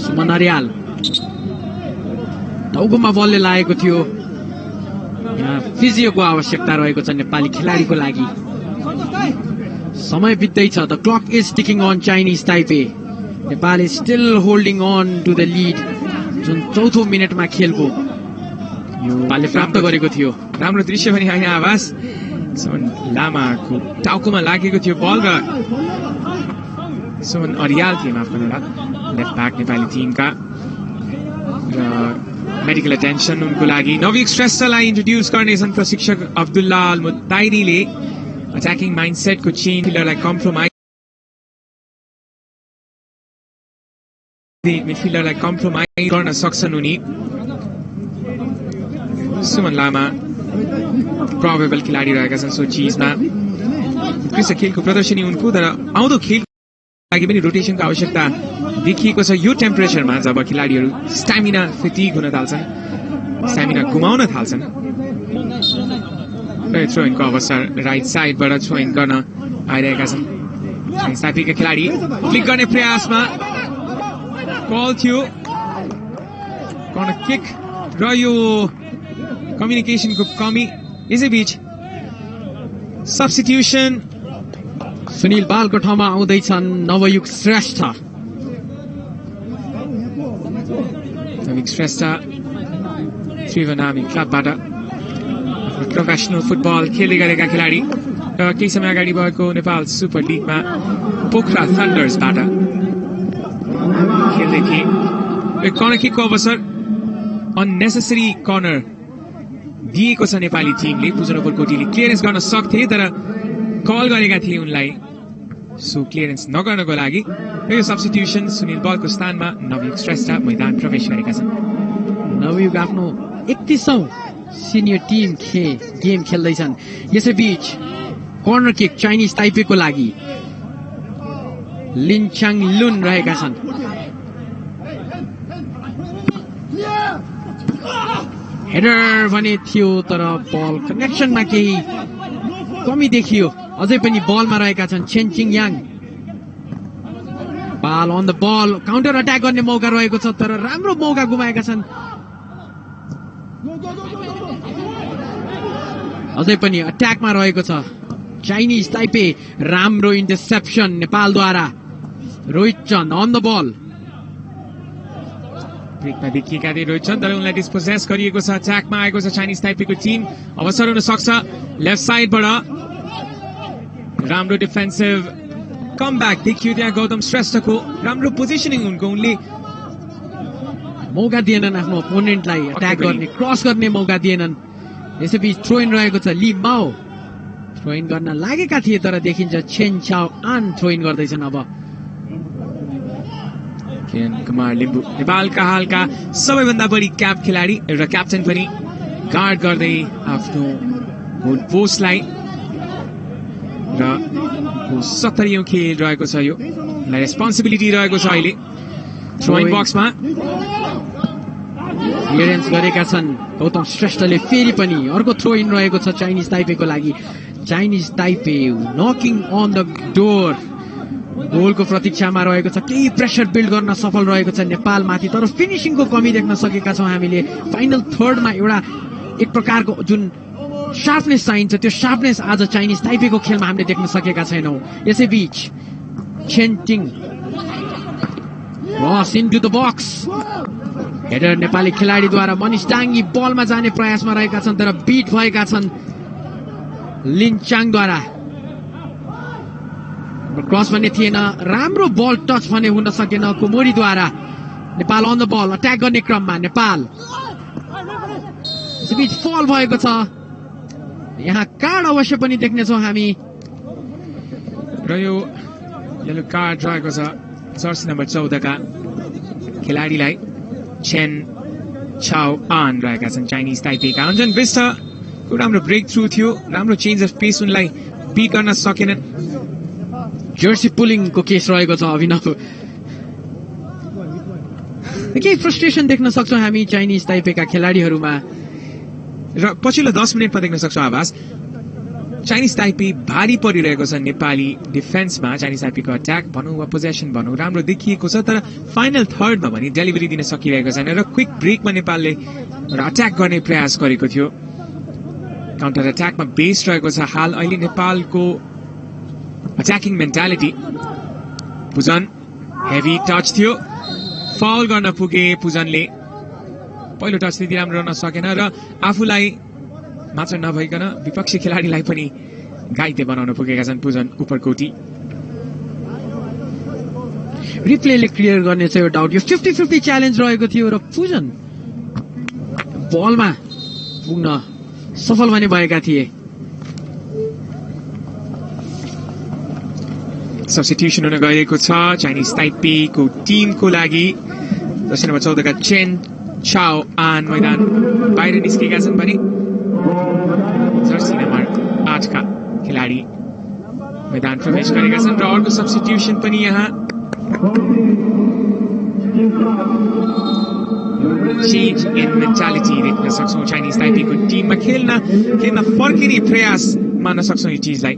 सुमन अर्याल टाउकोमा बलले लागेको थियो यहाँ फिजियोको आवश्यकता रहेको छ नेपाली खेलाडीको लागि। समय बित्दैछ। The clock is ticking on Chinese Taipei. Nepal is still holding on to the lead, जुन चौथो मिनटमा खेलको नेपालले प्राप्त गरेको थियो। राम्रो दृश्य पनि आयो आवाज। सुमन लामाको टाउकोमा लागेको थियो बल र सुमन अरियाल थिए, माफ गर्नुहोला, लेफ्ट ब्याक नेपाली टिमका, र मेडिकल अटेन्सन उनको लागि। नविक श्रेष्ठलाई इन्ट्रोड्युस गर्नेछन् प्रशिक्षक अब्दुल्ला अल मुत्ताइरीले। अट्याकिङ माइन्डसेटको चेन्ज, फिल्डरलाई कम्प्रोमाइज गर्न सक्छन् उनी। सुमन लामा प्रोबेबल खेलाडी रहेका छन् सो चिजमा। उत्कृष्ट खेलको प्रदर्शनी उनको, तर आउँदो खेलको लागि पनि रोटेसनको आवश्यकता देखिएको छ। यो टेम्परेचरमा जब खेलाडीहरू स्टामिना फिटिग हुन थाल्छन्, स्टामिना गुमाउन थाल्छन्। थ्रोइनको अवसर राइट साइडबाट थ्रोइन गर्न आइरहेका छन् साइपीका खेलाडी। क्लिक गर्ने प्रयासमा कल थियो, कर्नर किक र यो कम्युनिकेसनको कमी। यसैबीच सब्स्टिट्युसन, सुनिल बालको ठाउँमा आउँदैछन् नवयुग श्रेष्ठ। नवयुग श्रेष्ठ त्रिभुवनामी क्लबबाट प्रोफेसनल फुटबल खेल्दै गरेका खेलाडी र केही समय अगाडि भएको नेपाल सुपर लिगमा पोखरा थन्डर्सबाट खेल्दै थिए। कर्नर किकको अवसर, अननेसेसरी कर्नर दिएको छ नेपाली टिमले। पुजनपुर कोटीले क्लियरेन्स गर्न सक्थे तर कल गरेका थिए उनलाई, सो क्लियरेन्स नगर्नको लागि यो सब्स्टिट्युसन। सुनिल बलको स्थानमा नवयुग श्रेष्ठ मैदान प्रवेश गरेका छन्। नवयुग आफ्नो 31औं सिनियर टिम गेम खेल्दैछन्। यसैबीच कर्नर किक चाइनिज ताइपेको लागि लिन चाङ लुन रहेका छन्। हेडर भने थियो तर बल कनेक्सनमा केही कमी देखियो। अझै पनि बलमा रहेका छन् Chen Ching Yang. Ball on the ball, counter attack गर्ने मौका रहेको छ तर राम्रो मौका गुमाएका छन्। अझै पनि अट्याकमा रहेको छ चाइनिज ताइपे। राम्रो interception नेपालद्वारा। Rohit Chand on the बल। ब्रेकमा देखिएका थिए रोहित चन्द, तर उनलाई डिस्पोजेस गरिएको छ। अट्याकमा आएको छ चाइनिज ताइपेको टिम। अवसर हुन सक्छ लेफ्ट साइडबाट। राम्रो डिफेन्सिभ कमब्याक देखियो त्यहाँ गौतम श्रेष्ठको। राम्रो पोजिसनिङ उनको, उनले मौका दिएनन् आफ्नो अपोनेन्टलाई अट्याक गर्ने, क्रस गर्ने मौका दिएनन्। यसैबीच थ्रोइन रहेको छ। ली माओ थ्रोइन गर्न लागेका थिए तर देखिन्छ छेन छाओ आन थ्रोइन गर्दैछन्। अब किरण कुमार लिम्बू नेपालका हालका सबैभन्दा बढी क्याप खेलाडी, एउटा क्याप्टेन पनि, गार्ड गर्दै आफ्नो गोल पोस्टलाई। र 70औं खेल रहेको छ यो, रेस्पोन्सिबिलिटी रहेको छ अहिले। थ्रोइङ बक्समा क्लियरेन्स गरेका छन् गौतम श्रेष्ठले। फेरि पनि अर्को थ्रो इन रहेको छ चाइनिज ताइपेको लागि। Chinese Taipei knocking on the door, गोलको प्रतीक्षामा रहेको छ। केही प्रेसर बिल्ड गर्न सफल रहेको छ नेपालमाथि, तर फिनिसिङको कमी देख्न सकेका छौँ हामीले। फाइनल थर्डमा एउटा एक प्रकारको जुन शार्पनेस चाहिन्छ त्यो शार्पनेस आज चाइनिज ताइपेको खेलमा हामीले देख्न सकेका छैनौँ। यसैबीच Chen Ching cross into the box. Header नेपाली खेलाडीद्वारा। मनिष डाङ्गी बलमा जाने प्रयासमा रहेका छन् तर बिट भएका छन् लिनचाङद्वारा। क्रस भन्ने थिएन, राम्रो बल टच भने हुन सकेन कुमोरीद्वारा। Nepal on the ball, attack गर्ने क्रममा नेपाल। यसैबीच फल भएको छ। यहाँ कार्ड अवश्य पनि देख्नेछौँ हामी। र यो येलो कार्ड रहेको छ जर्सी नम्बर 14 का खेलाडीलाई। छेन छाओ आन रहेका छन् चाइनिज ताइपेका। अन्जन विष्टको राम्रो ब्रेक थ्रु थियो, राम्रो चेन्ज अफ पेस, उनलाई बिट गर्न सकेनन्। जर्सी पुलिङको केस रहेको छ अभिनव। केही फ्रस्ट्रेसन देख्न सक्छौँ हामी चाइनिज ताइपेका खेलाडीहरूमा। र पछिल्लो 10 मिनटमा देख्न सक्छौँ आवाज चाइनिज ताइपे भारी परिरहेको छ नेपाली डिफेन्समा। चाइनिज ताइपेको अट्याक भनौँ वा पोजेसन भनौँ राम्रो देखिएको छ, तर फाइनल थर्डमा पनि डेलिभरी दिन सकिरहेको छैन। र क्विक ब्रेकमा नेपालले एउटा अट्याक गर्ने प्रयास गरेको थियो। काउन्टर अट्याकमा बेस्ड रहेको छ हाल अहिले नेपालको अट्याकिङ मेन्टालिटी। पुजन हेभी टच थियो, फाउल गर्न पुगे पुजनले। पहिलो टच त्यति राम्रो रहन सकेन र आफूलाई मात्र नभइकन विपक्षी खेलाडीलाई पनि घाइते बनाउन पुगेका छन् पुजन उपरकोटी। रिप्लेले क्लियर गर्नेछ यो डाउट। यो 50-50 च्यालेन्ज रहेको थियो र पुजन बलमा पुग्न सफल पनि भएका थिए। सब्स्टिट्युसन हुन गएको छ चाइनिज ताइपेको टिमको लागि। जर्सी नम्बर 14 का चेन चाओ आन मैदान बाहिर निस्केका छन् भने जर्सी नम्बर 8 का खेलाडी मैदान प्रवेश गरेका छन् र अर्को सब्स्टिट्युसन पनि यहाँ चेन्ज इन मेन्टालिटी देख्न सक्छौँ चाइनिज ताइपेको टिममा। खेल्न फर्किने प्रयास मान्न सक्छौँ यो चिजलाई।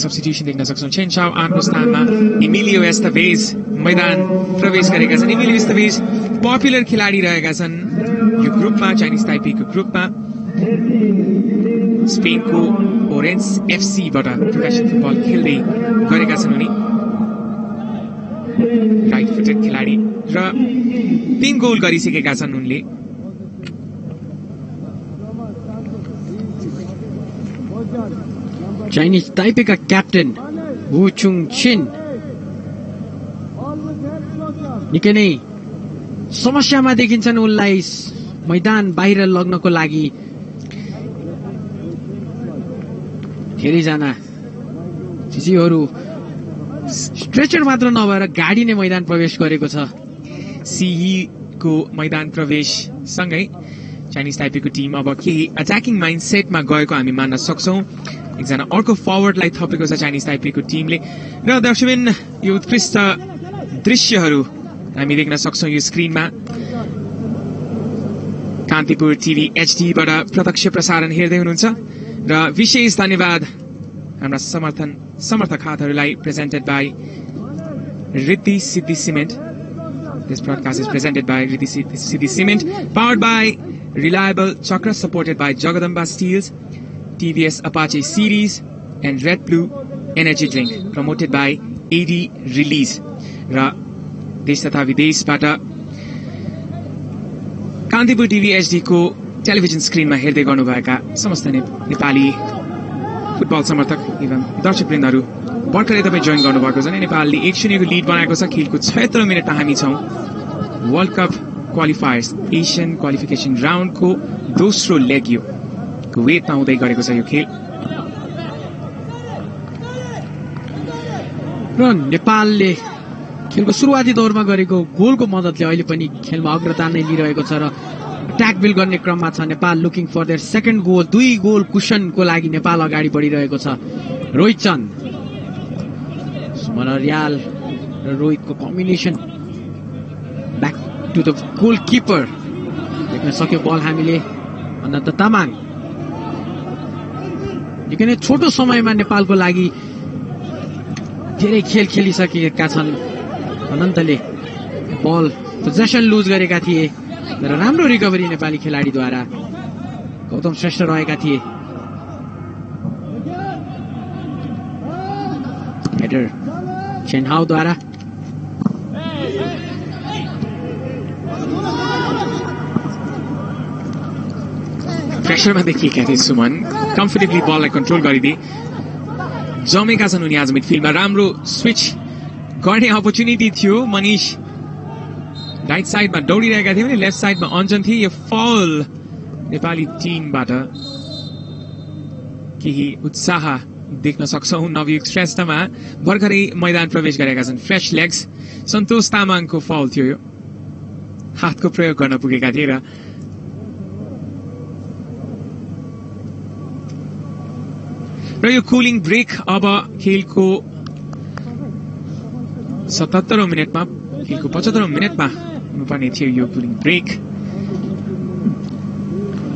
सब्स्टिट्युसन देख्न सक्छौँ चेन चाओ आनको स्थानमा इमिलियो एस्ताभेज मैदान प्रवेश गरेका छन्। इमिलियो एस्ताभेज पपुलर खेलाडी रहेका छन् यो ग्रुपमा, चाइनिज ताइपेको ग्रुपमा। स्पेनको ओरेन्स एफसीबाट प्रोफेसनल फुटबल खेल्दै गरेका छन् उनी। राइट फुटेड खेलाडी र 3 गोल गरिसकेका छन् उनले। चाइनिज ताइपेका क्याप्टेन वु चुङ छिन निकै नै समस्यामा देखिन्छन्। उनलाई मैदान बाहिर लग्नको लागि धेरैजना शिशुहरू स्ट्रेचर मात्र नभएर गाडी नै मैदान प्रवेश गरेको छ। सीई को मैदान प्रवेश सँगै चाइनिज ताइपेको टिम अब केही अट्याकिङ माइन्डसेटमा गएको हामी मान्न सक्छौँ। एकजना अर्को फरवर्डलाई थपेको छ चाइनिज ताइपेको टिमले। र दर्शकबिन यो उत्कृष्ट दृश्यहरू हामी देख्न सक्छौँ यो स्क्रिनमा। कान्तिपुर टिभी एचडीबाट प्रत्यक्ष प्रसारण हेर्दै हुनुहुन्छ र विशेष धन्यवाद हाम्रा समर्थक हातहरूलाई। Presented by Riddhi Siddhi cement. This broadcast is presented by Riddhi Siddhi Cement, powered by Reliable Chakra, supported by Jagadamba Steels, TVS Apache Series, and Red Blue Energy Drink, promoted by AD Release. र देश तथा विदेशबाट Kantipur TV HD को television स्क्रिनमा हेर्दै गर्नुभएका समस्त Nepali football समर्थक एवं दर्शकवृन्दहरू भर्खरै तपाईँ जोइन गर्नुभएको छ। नेपालले 1-0 को लिड बनाएको छ। खेलको 76 मिनेटमा हामी छौँ। World Cup qualifiers Asian qualification राउन्डको दोस्रो लेग यो कुवेतमा हुँदै गरेको छ यो खेल। र नेपालले खेलको सुरुवाती दौरमा गरेको गोलको मद्दतले अहिले पनि खेलमा अग्रता नै लिइरहेको छ र अट्याक बिल्ड गर्ने क्रममा छ Nepal. Looking for their second goal. 2 goal कुसनको लागि नेपाल अगाडि बढिरहेको छ। रोहित चन्द, सुमन रियाल र रोहितको combination back to the goalkeeper देख्न सक्यो बल हामीले। अनन्त तामाङ निकै नै छोटो समयमा नेपालको लागि धेरै खेल खेलिसकेका छन्। अनन्तले बल पोजेसन लुज गरेका थिए तर राम्रो रिकभरी नेपाली खेलाडीद्वारा। गौतम श्रेष्ठ रहेका थिए। हेडर चेनहाउद्वारा प्रेसरमा देखिएका थिए सुमन। कम्फर्टेबली बललाई कन्ट्रोल गरिदिए। जमेका छन् उनी आज मिडफिल्डमा। राम्रो स्विच गर्ने अपर्च्युनिटी थियो। मनिष राइट साइडमा दौडिरहेका थिए भने लेफ्ट साइडमा अञ्जन थिए। यो फल नेपाली टिमबाट केही उत्साह देख्न सक्छौँ। नवयुक्त श्रेष्ठमा भर्खरै मैदान प्रवेश गरेका छन्। फ्रेश लेग्स सन्तोष तामाङको फल थियो। यो हातको प्रयोग गर्न पुगेका थिए र यो कुलिङ ब्रेक अब खेलको 77औं मिनेटमा, खेलको 75औं मिनेटमा हुनुपर्ने थियो यो कुलिङ ब्रेक।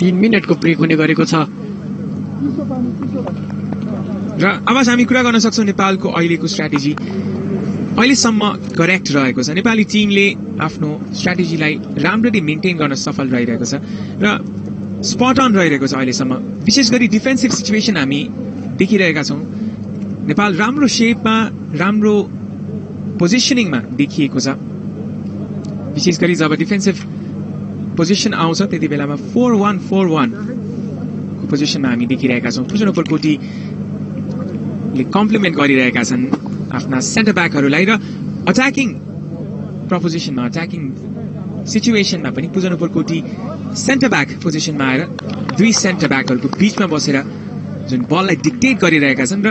3 मिनेटको ब्रेक हुने गरेको छ र अब हामी कुरा गर्न सक्छौँ नेपालको अहिलेको स्ट्राटेजी अहिलेसम्म करेक्ट रहेको छ। नेपाली टिमले आफ्नो स्ट्राटेजीलाई राम्ररी मेन्टेन गर्न सफल रहिरहेको छ र स्पट अन रहिरहेको छ अहिलेसम्म। विशेष गरी डिफेन्सिभ सिचुएसन हामी देखिरहेका छौँ। नेपाल राम्रो शेपमा, राम्रो पोजिसनिङमा देखिएको छ। विशेष गरी जब डिफेन्सिभ पोजिसन आउँछ त्यति बेलामा 4-1-4-1 पोजिसनमा हामी देखिरहेका छौँ। पुजन उपरकोटीले कम्प्लिमेन्ट गरिरहेका छन् आफ्ना सेन्टर ब्याकहरूलाई र अट्याकिङ प्रपोजिसनमा, अट्याकिङ सिचुएसनमा पनि पुजन उपरकोटी सेन्टर ब्याक पोजिसनमा आएर दुई सेन्टर ब्याकहरूको बीचमा बसेर जुन बललाई डिक्टेट गरिरहेका छन् र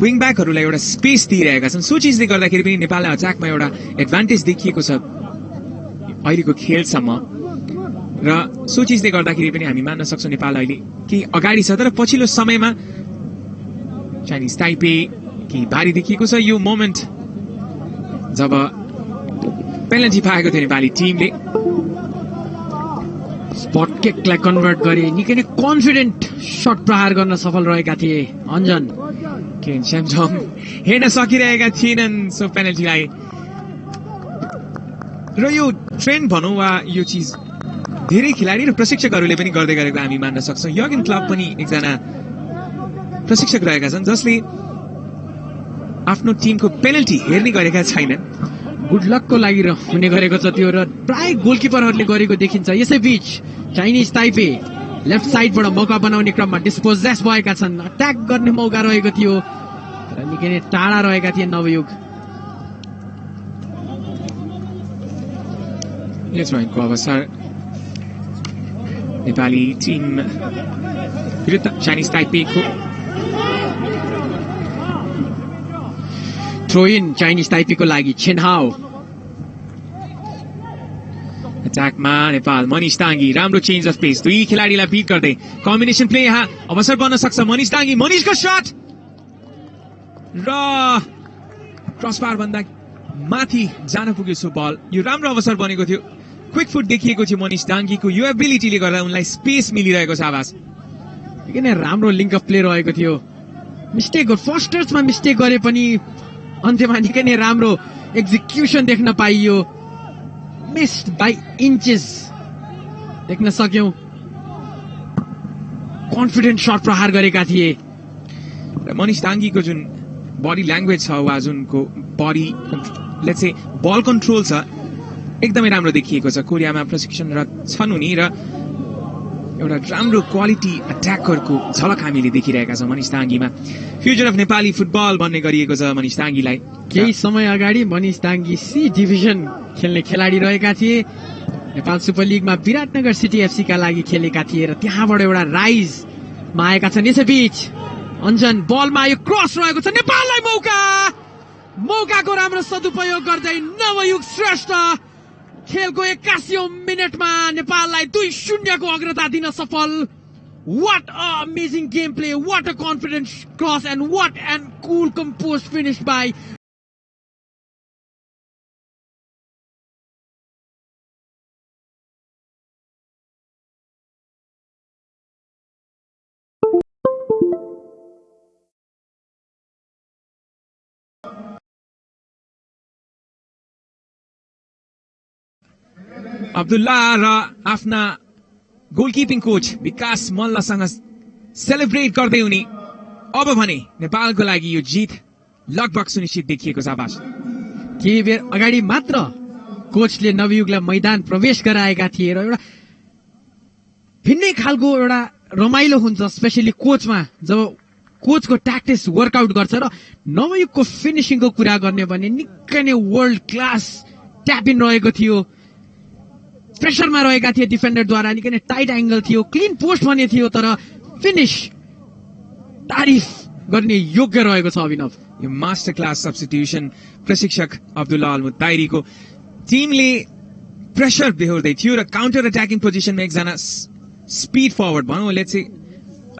विङ ब्याकहरूलाई एउटा स्पेस दिइरहेका छन्। सो चिजले गर्दाखेरि पनि नेपाललाई अट्याकमा एउटा एडभान्टेज देखिएको छ अहिलेको खेलसम्म र सो चिजले गर्दाखेरि पनि हामी मान्न सक्छौँ नेपाल अहिले केही अगाडि छ। तर पछिल्लो समयमा चाइनिज ताइपे केही भारी देखिएको छ। यो मोमेन्ट जब पेनल्टी पाएको थियो नेपाली टिमले, स्पट किकलाई कन्भर्ट गरे, निकै नै कन्फिडेन्ट सट प्रहार गर्न सफल रहेका थिए अञ्जन। केन स्यामसङ हेर्न सकिरहेका थिएनन् सो पेनल्टीलाई। र यो ट्रेन्ड भनौँ वा यो चिज धेरै खेलाडी र प्रशिक्षकहरूले पनि गर्दै गरेको हामी मान्न सक्छौँ। यर्गन क्लब पनि एकजना प्रशिक्षक रहेका छन् जसले आफ्नो टिमको पेनल्टी हेर्ने गरेका छैनन्। गुड लकको लागि हुने गरेको छ त्यो, र प्राय गोलकिपरहरूले गरेको देखिन्छ। यसैबीच चाइनिज ताइपे लेफ्ट साइडबाट मौका बनाउने क्रममा डिस्पोजेस भएका छन्। अट्याक गर्ने मौका रहेको थियो र निकै नै टाढा रहेका थिए नवयुग। लेफ्ट अवसर नेपाली टिम विरुद्ध चाइनिज ताइपेको थ्रो इन चाइनिज ताइपेको लागि छेनहाओ। अट्याकमा नेपाल मनिष ताङ्गी, राम्रो चेन्ज अफ पेस, दुई खेलाडीलाई बिट गर्दै कम्बिनेसन प्ले यहाँ अवसर बन्न सक्छ। मनिष ताङ्गी, मनिषको शट र क्रसबार भन्दा माथि जान पुग्यो सो बल। यो राम्रो अवसर बनेको थियो, क्विक फुट देखिएको थियो मनिष ताङ्गीको। यो एबिलिटीले गर्दा उनलाई स्पेस मिलिरहेको छ। आवाज निकै नै राम्रो लिङ्क अफ प्ले रहेको थियो। मिस्टेक फर्स्ट टचमा मिस्टेक गरे पनि अन्त्यमा निकै नै राम्रो एक्जिक्युसन देख्न पाइयो। मिस्ड बाई इन्चेस देख्न सक्यौं। कन्फिडेन्ट सट प्रहार गरेका थिए र मनिष ताङ्गीको जुन बडी ल्याङ्ग्वेज छ वा जुनको body let's say ball control छ एकदमै राम्रो देखिएको छ। कोरियामा प्रशिक्षणरत छन् उनी र एउटा राम्रो क्वालिटी अट्याकरको झलक हामीले देखिरहेका छौँ मनिष ताङ्गीमा। फ्युचर अफ नेपाली फुटबल भन्ने गरिएको छ मनिष ताङ्गीलाई। केही समय अगाडि मनिष ताङ्गी सी डिभिजन खेल्ने खेलाडी रहेका थिए। नेपाल सुपर लिगमा विराटनगर सिटी एफसी का लागि खेलेका थिए र त्यहाँबाट एउटा राइजमा आएका छन्। यसैबीच अञ्जन बलमा यो क्रस रहेको छ। नेपाललाई मौकाको राम्रो सदुपयोग गर्दै नवयुग श्रेष्ठ खेलको 81औं मिनेटमा नेपाललाई 2-0 को अग्रता दिन सफल। What a amazing gameplay, what a confident cross, and what an cool composed finish by Abdullah र आफ्ना गोलकिपिङ कोच विकास मल्लसँग सेलिब्रेट गर्दै उनी अब भने नेपालको लागि यो जित लगभग सुनिश्चित देखिएको छ। आवाज केही बेर अगाडि मात्र कोचले नवयुगलाई मैदान प्रवेश गराएका थिए र एउटा भिन्नै खालको एउटा रमाइलो हुन्छ स्पेशली कोचमा जब कोचको ट्याक्टिक्स वर्कआउट गर्छ। र नवयुगको फिनिसिङको कुरा गर्ने भने निकै नै वर्ल्ड क्लास ट्याप इन रहेको थियो। प्रेसरमा रहेका थिए डिफेन्डरद्वारा, निकै नै टाइट एंगल थियो, क्लिन पोस्ट भने थियो, तर फिनिश तारिफ गर्ने योग्य रहेको छ। अभिनव यो मास्टर क्लास सब्स्टिट्युसन प्रशिक्षक अब्दुल्ला अल मुत्ताइरीको टिमले प्रेसर बेहोर्दै थियो र काउन्टर अट्याकिङ पोजिसनमा एकजना स्पिड फरवर्ड भनौँ लेट्स से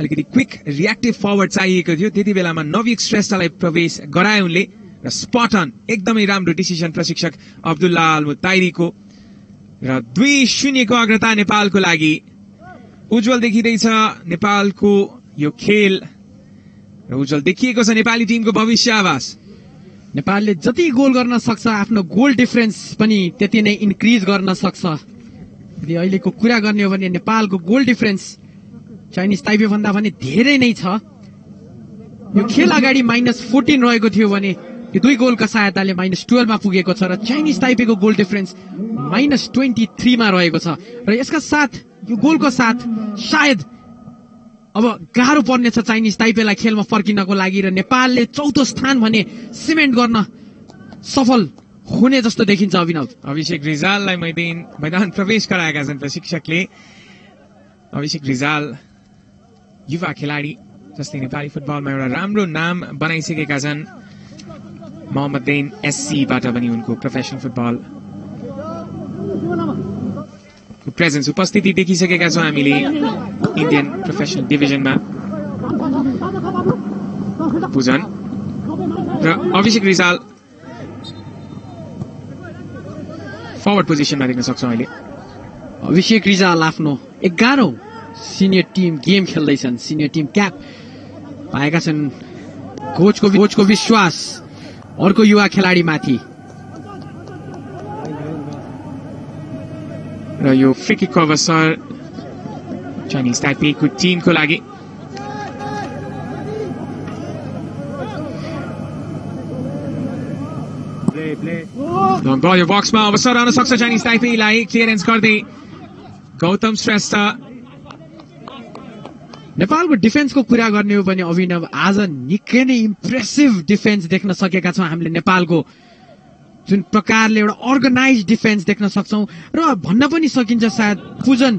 अलिकति क्विक रिएक्टिभ फरवर्ड चाहिएको थियो। त्यति बेलामा नवयुग श्रेष्ठलाई प्रवेश गराए उनले र स्पट अन एकदमै राम्रो डिसिजन प्रशिक्षक अब्दुल्ला अल मुत्ताइरीको र 2-0 को अग्रता नेपालको लागि। उज्जवल देखिँदैछ नेपालको यो खेल र उज्जवल देखिएको छ नेपाली टिमको भविष्य। आवाज नेपालले जति गोल गर्न सक्छ आफ्नो गोल डिफरेन्स पनि त्यति नै इन्क्रिज गर्न सक्छ। यदि अहिलेको कुरा गर्ने हो भने नेपालको गोल डिफरेन्स चाइनिज ताइपे भन्दा पनि धेरै नै छ। यो खेल अगाडि -14 रहेको थियो भने यो 2 गोलका सहायताले -12 मा पुगेको छ र चाइनिज ताइपेको गोल डिफरेन्स -23 मा रहेको छ र यसका साथ यो गोलको साथ सायद अब गाह्रो पर्नेछ चाइनिज ताइपेलाई खेलमा फर्किनको लागि र नेपालले चौथो स्थान भने सिमेन्ट गर्न सफल हुने जस्तो देखिन्छ। अभिनव अभिषेक रिजाललाई मैदान प्रवेश गराएका छन् प्रशिक्षकले। अभिषेक रिजाल युवा खेलाडी जसले नेपाली फुटबलमा एउटा राम्रो नाम बनाइसकेका छन्। मोहम्मद देन SC बाट पनि उनको प्रोफेसनल फुटबल प्रेजेन्स उपस्थिति देखिसकेका छौँ हामीले इन्डियन प्रोफेसनल डिभिजनमा। पुजन र अभिषेक रिजाल फरवर्ड पोजिसनमा देख्न सक्छौँ अहिले। अभिषेक रिजाल आफ्नो 11औं सिनियर टिम गेम खेल्दैछन्। सिनियर टिम क्याप पाएका छन्। कोचको विश्वास अर्को युवा खेलाडीमाथि र यो फ्री किकको अवसर चाइनिज ताइपेको टिमको लागि। यो बक्समा अवसर आउन सक्छ चाइनिज ताइपेलाई। क्लियरेन्स गर्दै गौतम श्रेष्ठ। नेपालको डिफेन्सको कुरा गर्ने हो भने अभिनव आज निकै नै इम्प्रेसिभ डिफेन्स देख्न सकेका छौँ हामीले। नेपालको जुन प्रकारले एउटा अर्गनाइज डिफेन्स देख्न सक्छौँ र भन्न पनि सकिन्छ सायद पुजन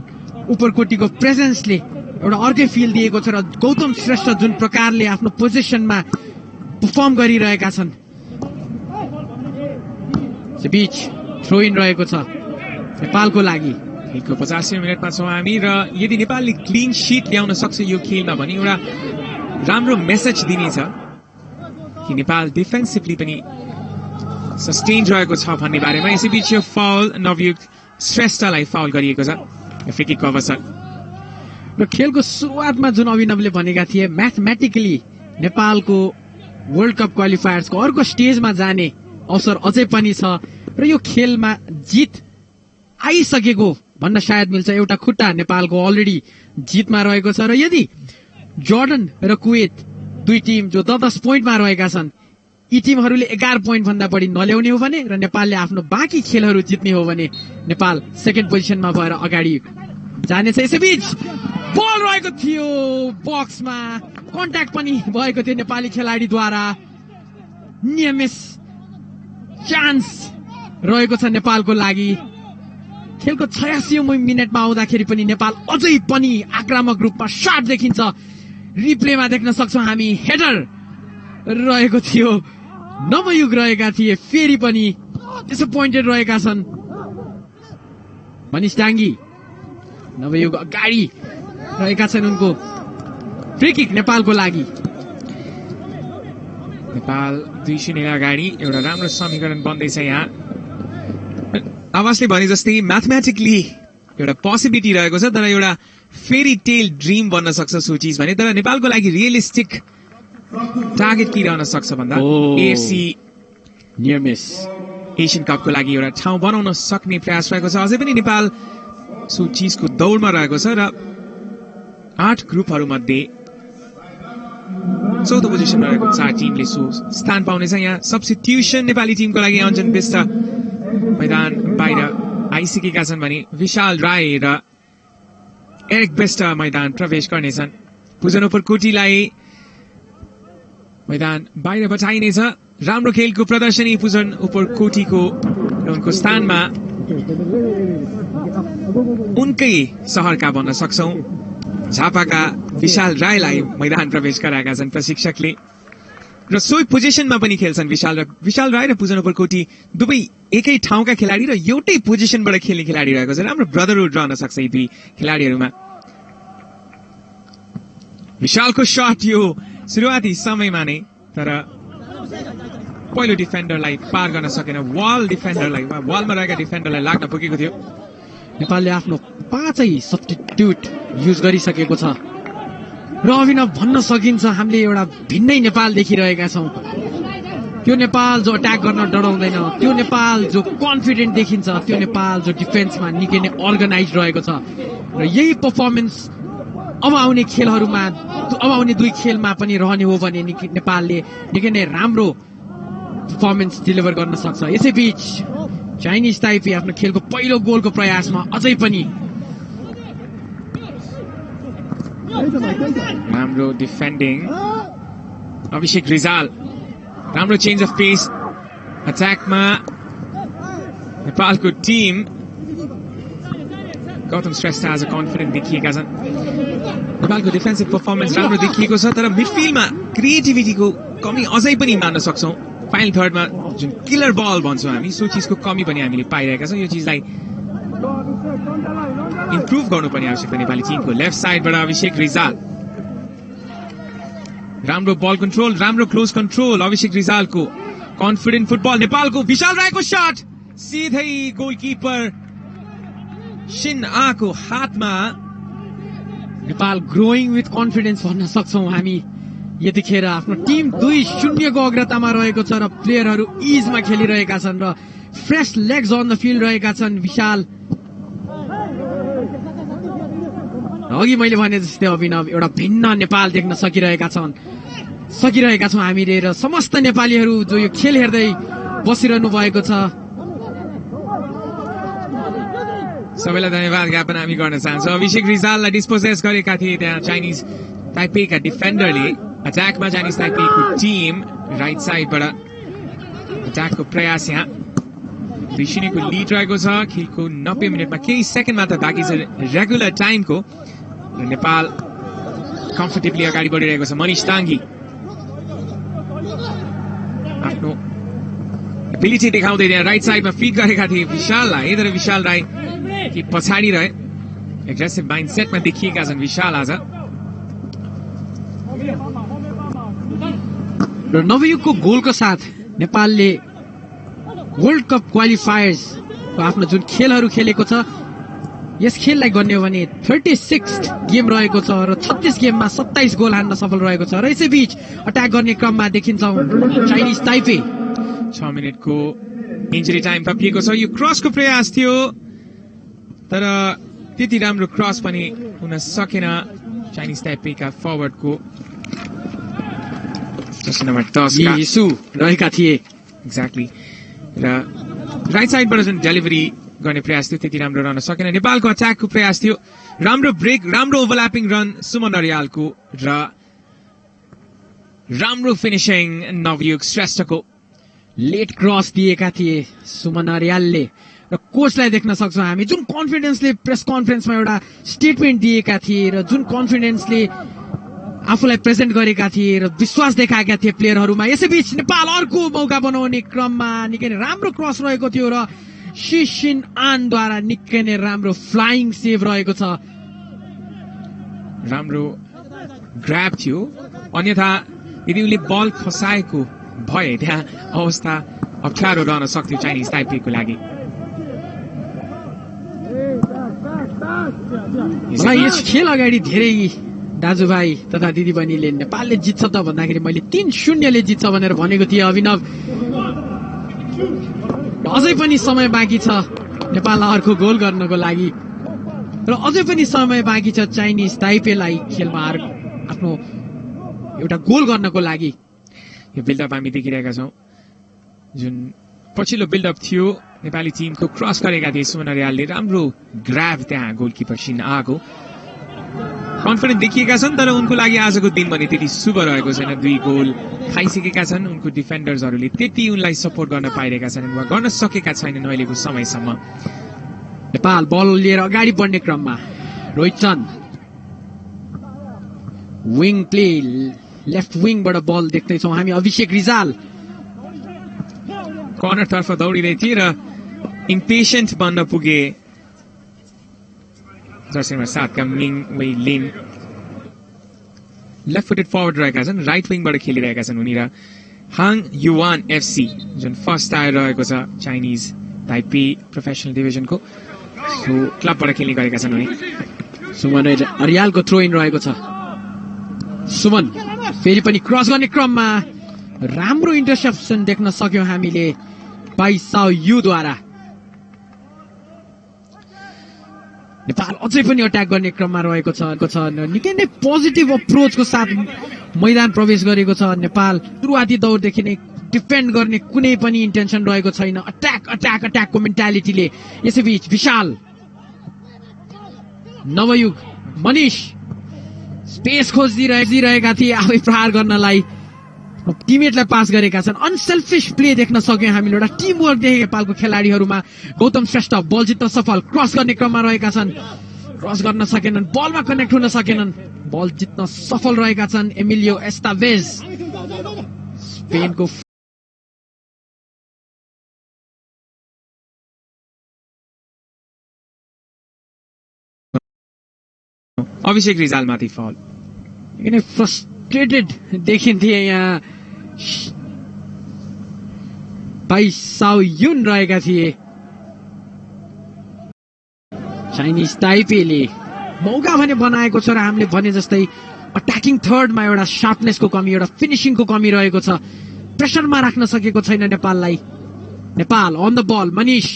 उपरकोटीको प्रेजेन्सले एउटा अर्कै फिल दिएको छ र गौतम श्रेष्ठ जुन प्रकारले आफ्नो पोजिसनमा परफर्म गरिरहेका छन्। बीच थ्रो इन रहेको छ नेपालको लागि। खेलको 50 मिनटमा छौँ हामी र यदि नेपालले क्लिन शीट ल्याउन सक्छ यो खेलमा भने एउटा राम्रो मेसेज दिनेछ कि नेपाल डिफेन्सिभली पनि सस्टेन रहेको छ भन्ने बारेमा। यसैबीच यो फाउल नवयुक्त श्रेष्ठलाई फाउल गरिएको छ। फ्री किकको अवसर र खेलको सुरुवातमा जुन अभिनवले भनेका थिए म्याथमेटिकली नेपालको वर्ल्ड कप क्वालिफायर्सको अर्को स्टेजमा जाने अवसर अझै पनि छ र यो खेलमा जित आइसकेको भन्न सायद मिल्छ। एउटा खुट्टा नेपालको अलरेडी जितमा रहेको छ र यदि जर्डन र कुवेत दुई टिम जो 10 पोइन्टमा रहेका छन् यी टिमहरूले 11 पोइन्ट भन्दा बढी नल्याउने हो भने र नेपालले आफ्नो बाँकी खेलहरू जित्ने हो भने नेपाल सेकेन्ड पोजिसनमा भएर अगाडि जानेछ। यसैबीच बल रहेको थियो बक्समा, कन्ट्याक्ट पनि भएको थियो नेपाली खेलाडीद्वारा। नियमित चान्स रहेको छ नेपालको लागि। खेलको 86औं मिनेटमा आउँदाखेरि पनि नेपाल अझै पनि आक्रामक रूपमा सर्ट देखिन्छ। रिप्लेमा देख्न सक्छौँ हामी। हेडर रहेको थियो, नवयुग रहेका थिए, फेरि पनि डिसपोइन्टेड रहेका छन् मनिष डाङ्गी। नवयुग अगाडि रहेका छन्। उनको फ्री किक नेपालको लागि। नेपाल 2-0 अगाडि। एउटा राम्रो समीकरण बन्दैछ यहाँ। आवाजले भने जस्तै म्याथमेटिकली एउटा पोसिबिलिटी रहेको छ तर एउटा फेरी टेल ड्रिम बन्न सक्छ सो चिज भने। तर नेपालको लागि रियलिस्टिक टार्गेट के रहन सक्छ भन्दा AFC नियर मिस एसियन कपको लागि एउटा ठाउँ बनाउन सक्ने प्रयास रहेको छ। अझै पनि नेपाल सो चिजको दौडमा रहेको छ र 8 ग्रुपहरूमध्ये 14 पोजिसनमा रहेको 4 टिमले सो स्थान पाउनेछ। यहाँ सब्स्टिट्युसन नेपाली टिमको लागि अञ्जन विष्ट मैदान बाहिर आइसकेका छन् भने विशाल राय र एरिक बेस्ट मैदान प्रवेश गर्नेछन्। पुजन उपरकोटीलाई मैदान बाहिर बचाइनेछ। राम्रो खेलको प्रदर्शनी पुजन उपरकोटीको र उनको स्थानमा उनकै सहरका भन्न सक्छौं झापाका विशाल रायलाई मैदान प्रवेश गराएका छन् प्रशिक्षकले र सोही पोजिसनमा पनि खेल्छन् विशाल राय र पुजन उपरकोटी दुवै एकै ठाउँका खेलाडी र एउटै पोजिसनबाट खेल्ने खेलाडी रहेको छ। राम्रो ब्रदरहुड रहन सक्छ यी दुई खेलाडीहरूमा। विशालको शट यो सुरुवाती समयमा नै तर पहिलो डिफेन्डरलाई पार गर्न सकेन। वालमा रहेका डिफेन्डरलाई लाग्न पुगेको थियो। नेपालले आफ्नो 5 सब्स्टिट्युट युज गरिसकेको छ र अभिनव भन्न सकिन्छ हामीले एउटा भिन्नै नेपाल देखिरहेका छौं। त्यो नेपाल जो अट्याक गर्न डराउँदैन, त्यो नेपाल जो कन्फिडेन्ट देखिन्छ, त्यो नेपाल जो डिफेन्समा निकै नै अर्गनाइज रहेको छ र यही पर्फर्मेन्स अब आउने खेलहरूमा, अब आउने 2 खेलमा पनि रहने हो भने नेपालले निकै नै राम्रो पर्फर्मेन्स डेलिभर गर्न सक्छ। यसैबीच चाइनिज ताइपे आफ्नो खेलको पहिलो गोलको प्रयासमा अझै पनि राम्रो डिफेन्डिङ अभिषेक रिजाल, राम्रो चेन्ज अफ पेस अट्याकमा नेपालको टिम। गौतम श्रेष्ठ आज कन्फिडेन्ट देखिएका छन्। नेपालको डिफेन्सिभ पर्फर्मेन्स राम्रो देखिएको छ, तर मिडफिल्डमा क्रिएटिभिटीको कमी अझै पनि मान्न सक्छौँ। फाइनल थर्डमा जुन किलर बल भन्छौँ हामी, सो चिजको कमी पनि हामीले पाइरहेका छौँ। यो चिजलाई इम्प्रुभ गर्नुपर्ने आवश्यकता नेपाली टिमको। लेफ्ट साइडबाट अभिषेक रिजाल, राम्रो बल कन्ट्रोल, राम्रो क्लोज कन्ट्रोल अभिषेक रिजालको। कन्फिडेन्ट फुटबल नेपालको। विशाल राईको शट सिधै गोलकिपर शिन आको हातमा। नेपाल ग्रोइङ विथ कन्फिडेन्स भन्न सक्छौँ हामी यतिखेर। आफ्नो टिम 2-0 को अग्रतामा रहेको छ र प्लेयरहरू इजमा खेलिरहेका छन् र fresh legs on the field रहेका छन्। विशाल, अघि मैले भने जस्तै अभिनव, एउटा भिन्न नेपाल देख्न सकिरहेका छौँ हामीले र समस्त नेपालीहरू जो यो खेल हेर्दै बसिरहनु भएको छ, सबैलाई धन्यवाद ज्ञापन हामी गर्न चाहन्छौँ। अभिषेक रिजाललाई डिस्पोजेस गरेका थिए त्यहाँ चाइनिज ताइपेका डिफेन्डरले। अट्याकमा चाइनिज ताइपेको टिम राइट साइडबाट अट्याकको प्रयास। यहाँ 2-0 को लिड रहेको छ। खेलको 90 मिनटमा केही सेकेन्ड मात्र बाँकी छ रेगुलर टाइमको। नेपाल कम्फर्टेबली अगाडि बढिरहेको छ। मनिष ताङ्गी आफ्नो एबिलिटी देखाउँदै त्यहाँ राइट साइडमा फिट गरेका थिए विशाललाई, तर विशाल राई कि पछाडि रहे। एग्रेसिभ माइन्डसेटमा देखिएका छन् विशाल आज। र नवयुगको गोलको साथ नेपालले वर्ल्ड कप क्वालिफायर्सको आफ्नो जुन खेलहरू खेलेको छ, यस खेललाई गर्ने हो भने 36 गेम रहेको छ र 36 गेममा 27 गोल हान्न सफल रहेको छ। र यसैबीच अट्याक गर्ने क्रममा देखिन्छौँ चाइनिज ताइपे। 6 मिनटको इन्जुरी टाइम थपिएको छ। यो क्रसको प्रयास थियो, तर त्यति राम्रो क्रस पनि हुन सकेन चाइनिज ताइपेका फरवर्डको। नम्बर 10 यीशु रहेका थिए एक्ज्याक्टली। र राइट साइडबाट जुन डेलिभरी गर्ने प्रयास थियो त्यति राम्रो रहन सकेन। नेपालको अट्याकको प्रयास थियो, राम्रो ब्रेक, राम्रो ओभरल्यापिङ रन सुमन अर्यालको र राम्रो फिनिसिङ नवयुग श्रेष्ठको। लेट क्रस दिएका थिए सुमन अर्यालले र कोचलाई देख्न सक्छौँ हामी जुन कन्फिडेन्सले प्रेस कन्फरेन्समा एउटा स्टेटमेन्ट दिएका थिए र जुन कन्फिडेन्सले आफूलाई प्रेजेन्ट गरेका थिए र विश्वास देखाएका थिए प्लेयरहरूमा। यसैबीच नेपाल अर्को मौका बनाउने क्रममा निकै नै राम्रो क्रस रहेको थियो र शिन आनद्वारा निकै नै राम्रो फ्लाइङ सेभ रहेको छ। राम्रो ग्र्याब थियो, अन्यथा यदि उसले बल खसाएको भए त्यहाँ अवस्था अप्ठ्यारो रहन सक्थ्यो चाइनिज ताइपेको लागि। मलाई यस खेल अगाडि धेरै दाजुभाइ तथा दिदीबहिनीले नेपालले जित्छ त भन्दाखेरि मैले 3-0 जित्छ भनेर भनेको थिएँ अभिनव। अझै पनि समय बाँकी छ नेपाललाई अर्को गोल गर्नको लागि र अझै पनि समय बाँकी छ चाइनिज ताइपेलाई खेलमा आफ्नो एउटा गोल गर्नको लागि। यो बिल्डअप हामी देखिरहेका छौँ। जुन पछिल्लो बिल्डअप थियो नेपाली टिमको क्रस गरेका थिए सुमन अर्यालले, राम्रो ग्र्याब त्यहाँ गोलकिपर शिन आको। कन्फिडेन्ट देखिएका छन्, तर उनको लागि आजको दिन भने त्यति शुभ रहेको छैन। 2 गोल खाइसकेका छन्। उनको डिफेन्डर्सहरूले त्यति उनलाई सपोर्ट गर्न पाइरहेका छैनन् वा गर्न सकेका छैनन् अहिलेको समयसम्म। नेपाल बल लिएर अगाडि बढ्ने क्रममा Rohit Chand wing play, left विङबाट बल देख्दैछौँ हामी। अभिषेक रिजाल कर्नरतर्फ दौडिँदै थिए र इम्पेसेन्ट बन्न पुगे जर्सी नम्बर 7 का मिङ वेइ लिन। लेफ्ट फुटेड फरवर्ड रहेका छन्, राइट विङबाट खेलिरहेका छन् उनी। र हाङ युवान एफसी जुन फर्स्ट टायर रहेको छ चाइनिज ताइपे प्रोफेसनल डिभिजनको, सो क्लबबाट खेल्ने गरेका छन् उनी। सुमन अर्यालको थ्रो इन रहेको छ। सुमन फेरि पनि क्रस गर्ने क्रममा राम्रो इन्टरसेप्सन देख्न सक्यौं हामीले बाइ साउ युद्वारा। नेपाल अझै पनि अट्याक गर्ने क्रममा रहेको छ। निकै नै पोजिटिभ अप्रोचको साथ मैदान प्रवेश गरेको छ नेपाल। सुरुवाती दौरदेखि नै डिफेन्ड गर्ने कुनै पनि इन्टेन्सन रहेको छैन। अट्याकको मेन्टालिटीले। यसैबीच विशाल, नवयुग, मनिष स्पेस खोजिरहेका थिए आफै प्रहार गर्नलाई, टिममेटलाई पास गरेका छन्। अनसेल्फिस प्ले देख्न सक्यौं हामीले। एउटा टिम वर्क देखे नेपालको खेलाडीहरूमा। गौतम श्रेष्ठ बल जित्न सफल, क्रस गर्ने क्रममा रहेका छन्, क्रस गर्न सकेनन्, बलमा कनेक्ट हुन सकेनन्, बल जित्न सफल रहेका छन्। एमिलियो एस्टाभेज स्पेनको अभिषेक रिजालमाथि फल। किन फ्रस्ट्रेटेड देखिन्थे यहाँ बाइ साउ युन रहेका थिए। चाइनिज ताइपेले मौका भने बनाएको छ र हामीले भने जस्तै अट्याकिङ थर्डमा एउटा सार्पनेसको कमी, एउटा फिनिसिङको कमी रहेको छ। प्रेसरमा राख्न सकेको छैन नेपाललाई। Nepal on the ball, Manish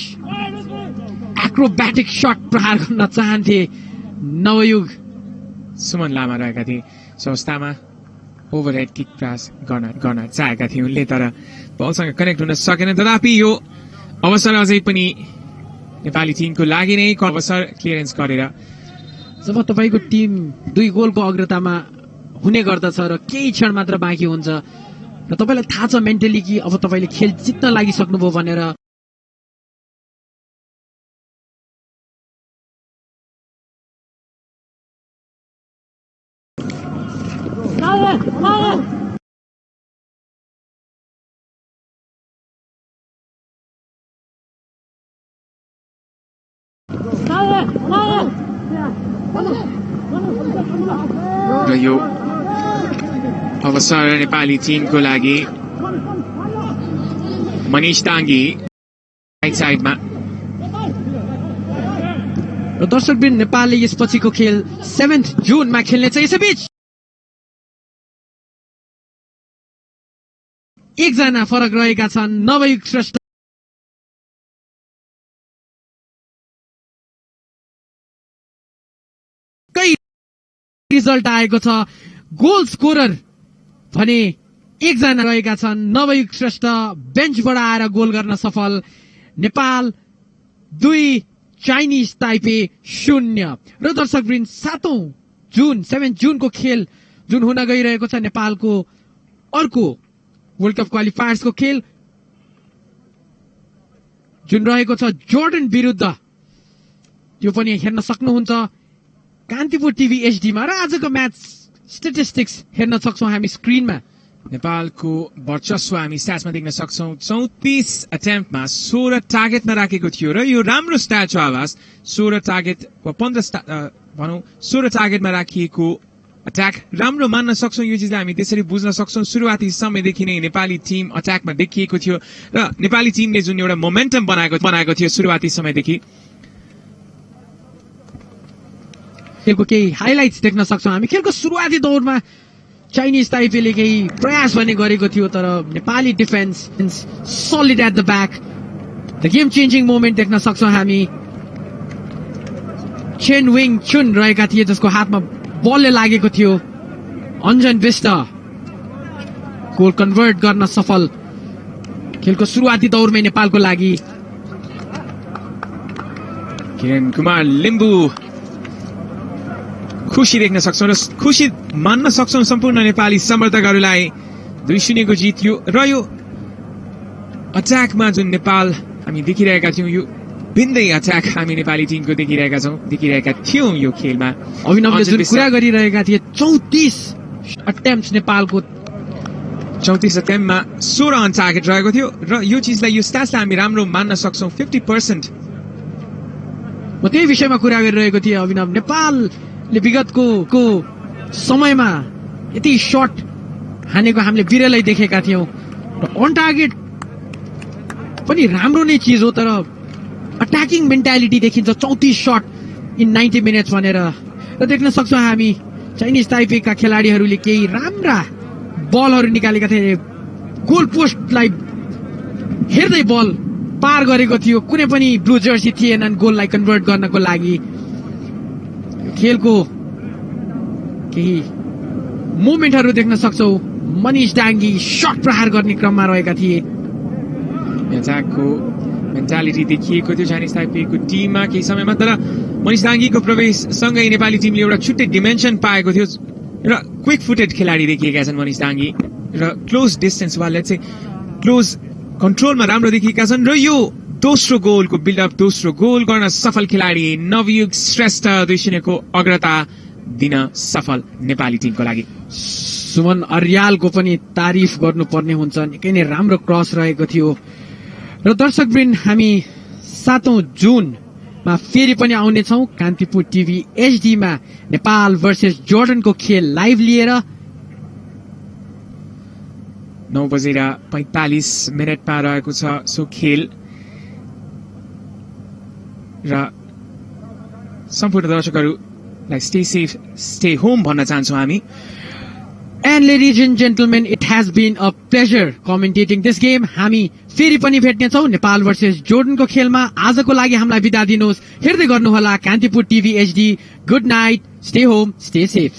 acrobatic shot प्रहार गर्न चाहन्थे। नवयुग, सुमन लामा रहेका थिए अवस्थामा ओभरहेड किक प्रयास गर्न चाहेका थिए उनले, तर बलसँग कनेक्ट हुन सकेन। तथापि यो अवसर अझै पनि नेपाली टिमको लागि नै अवसर क्लियरेन्स गरेर जब तपाईँको टिम 2 गोलको अग्रतामा हुने गर्दछ र केही क्षण मात्र बाँकी हुन्छ र तपाईँलाई थाहा छ मेन्टली कि अब तपाईँले खेल जित्न लागिसक्नुभयो भनेर, र यो अवसर नेपाली टिमको लागि। मनिष ताङ्गी राइट साइडमा। र दर्शकवृन्द, नेपालले यसपछिको खेल 7 जुनमा खेल्नेछ। यसैबीच एकजना फरक रहेका छन्। नवयुग श्रेष्ठ रिजल्ट आएको छ। गोल स्कोरर भने एकजना रहेका छन्। नवयुग श्रेष्ठ बेन्चबाट आएर गोल गर्न सफल। Nepal 2, Chinese Taipei 0। र दर्शकवृन्द, 7 जुनको खेल जुन हुन गइरहेको छ नेपालको अर्को वर्ल्ड कप क्वालिफायर्सको खेल जुन रहेको छ जोर्डन विरुद्ध, त्यो पनि हेर्न सक्नुहुन्छ कान्तिपुर टिभी एचडीमा। र आजको म्याच स्टेटिस्टिक्स हेर्न सक्छौं हामी स्क्रिनमा। नेपालको वर्चस्व हामी स्ट्याट्समा देख्न सक्छौं। 34 अटेम्प्टमा 16 टार्गेटमा राखेको थियो र यो राम्रो स्ट्याट हो आवाज। 16 टार्गेट वा 16 टार्गेटमा राखिएको अट्याक राम्रो मान्न सक्छौं। यो चिजलाई हामी त्यसरी बुझ्न सक्छौं। सुरुवाती समयदेखि नै नेपाली टिम अट्याकमा देखिएको थियो र नेपाली टिमले जुन एउटा मोमेन्टम बनाएको थियो सुरुवाती समयदेखि। खेलको केही हाइलाइट्स देख्न सक्छौं हामी। खेलको सुरुवाती दौरमा चाइनिज ताइपेले केही प्रयास भने गरेको थियो, तर Nepali defence solid at the back. The game changing moment देख्न सक्छौं हामी। चेन विङ चुन रहेका थिए जसको हातमा बलले लागेको थियो। अन्जन विष्ट गोल कन्भर्ट गर्न सफल। खेलको सुरुवाती दौरमै नेपालको लागि किरण कुमार लिम्बू खुशी देख्न सक्छौं र खुशी मान्न सक्छौं सम्पूर्ण नेपाली समर्थकहरूलाई। 2-0 को जित्यो र यो अट्याकमा जुन नेपाल हामी देखिरहेका थियौं, यो भिन्दै अट्याक हामी नेपाली टिमको देखिरहेका थियौं यो खेलमा। अभिनवले जुन कुरा गरिरहेका थिए 34 अटेम्प्ट नेपालको, 34 अटेम्प्टमा 16 अन टार्गेट रहेको थियो र यो चिजलाई यो स्ट्याट्सलाई हामी राम्रो मान्न सक्छौं। 50%। म त्यही विषयमा कुरा गरिरहेको थिएँ अभिनव। नेपालले विगतको समयमा यति शट हानेको हामीले बिरलै देखेका थियौं र अन टार्गेट पनि राम्रो नै चिज हो, तर अट्याकिङ मेन्टालिटी देखिन्छ। 34 शट इन 90 मिनट्स भनेर र देख्न सक्छौं हामी चाइनिज ताइपेका खेलाडीहरूले केही राम्रा बलहरू निकालेका थिए। गोल पोस्टलाई हेर्दै बल पार गरेको थियो, कुनै पनि ब्लू जर्सी थिएनन् गोललाई कन्भर्ट गर्नको लागि। खेलको केही मोमेन्टहरू देख्न सक्छौ, मनिष डाङ्गी सट प्रहार गर्ने क्रममा रहेका थिए। अट्याकको मेन्टालिटी देखिएको थियो चाइनिज ताइपेको टिममा केही समयमा, तर मनिष दाङ्गीको प्रवेशसँगै नेपाली टिमले एउटा छुट्टै डिमेन्सन पाएको थियो र क्विक फुटेड खेलाडी देखिएका छन् मनिष दाङ्गी र क्लोज डिस्टेन्स वाले चाहिँ क्लोज कन्ट्रोलमा राम्रो देखिएका छन् र यो दोस्रो गोलको बिल्डअप, दोस्रो गोल गर्न सफल खेलाडी नवयुग श्रेष्ठ 2-0 को अग्रता दिन सफल नेपाली टिमको लागि। सुमन अर्यालको पनि तारिफ गर्नुपर्ने हुन्छ, निकै नै राम्रो क्रस रहेको थियो। र दर्शकवृन्द, हामी 7 जुनमा फेरि पनि आउनेछौँ कान्तिपुर टिभी एचडीमा नेपाल भर्सेस जोर्डनको खेल लाइभ लिएर। 9:45 रहेको छ सो खेल र सम्पूर्ण दर्शकहरूलाई स्टे सेफ स्टे होम भन्न चाहन्छौँ हामी। And ladies and gentlemen, it has been a pleasure commentating this game. हामी फेरि पनि भेट्नेछौँ नेपाल भर्सेस जोर्डनको खेलमा। आजको लागि हामीलाई बिदा दिनुहोस्। हेर्दै गर्नुहोला Kantipur TV HD. Good night, stay home, stay safe.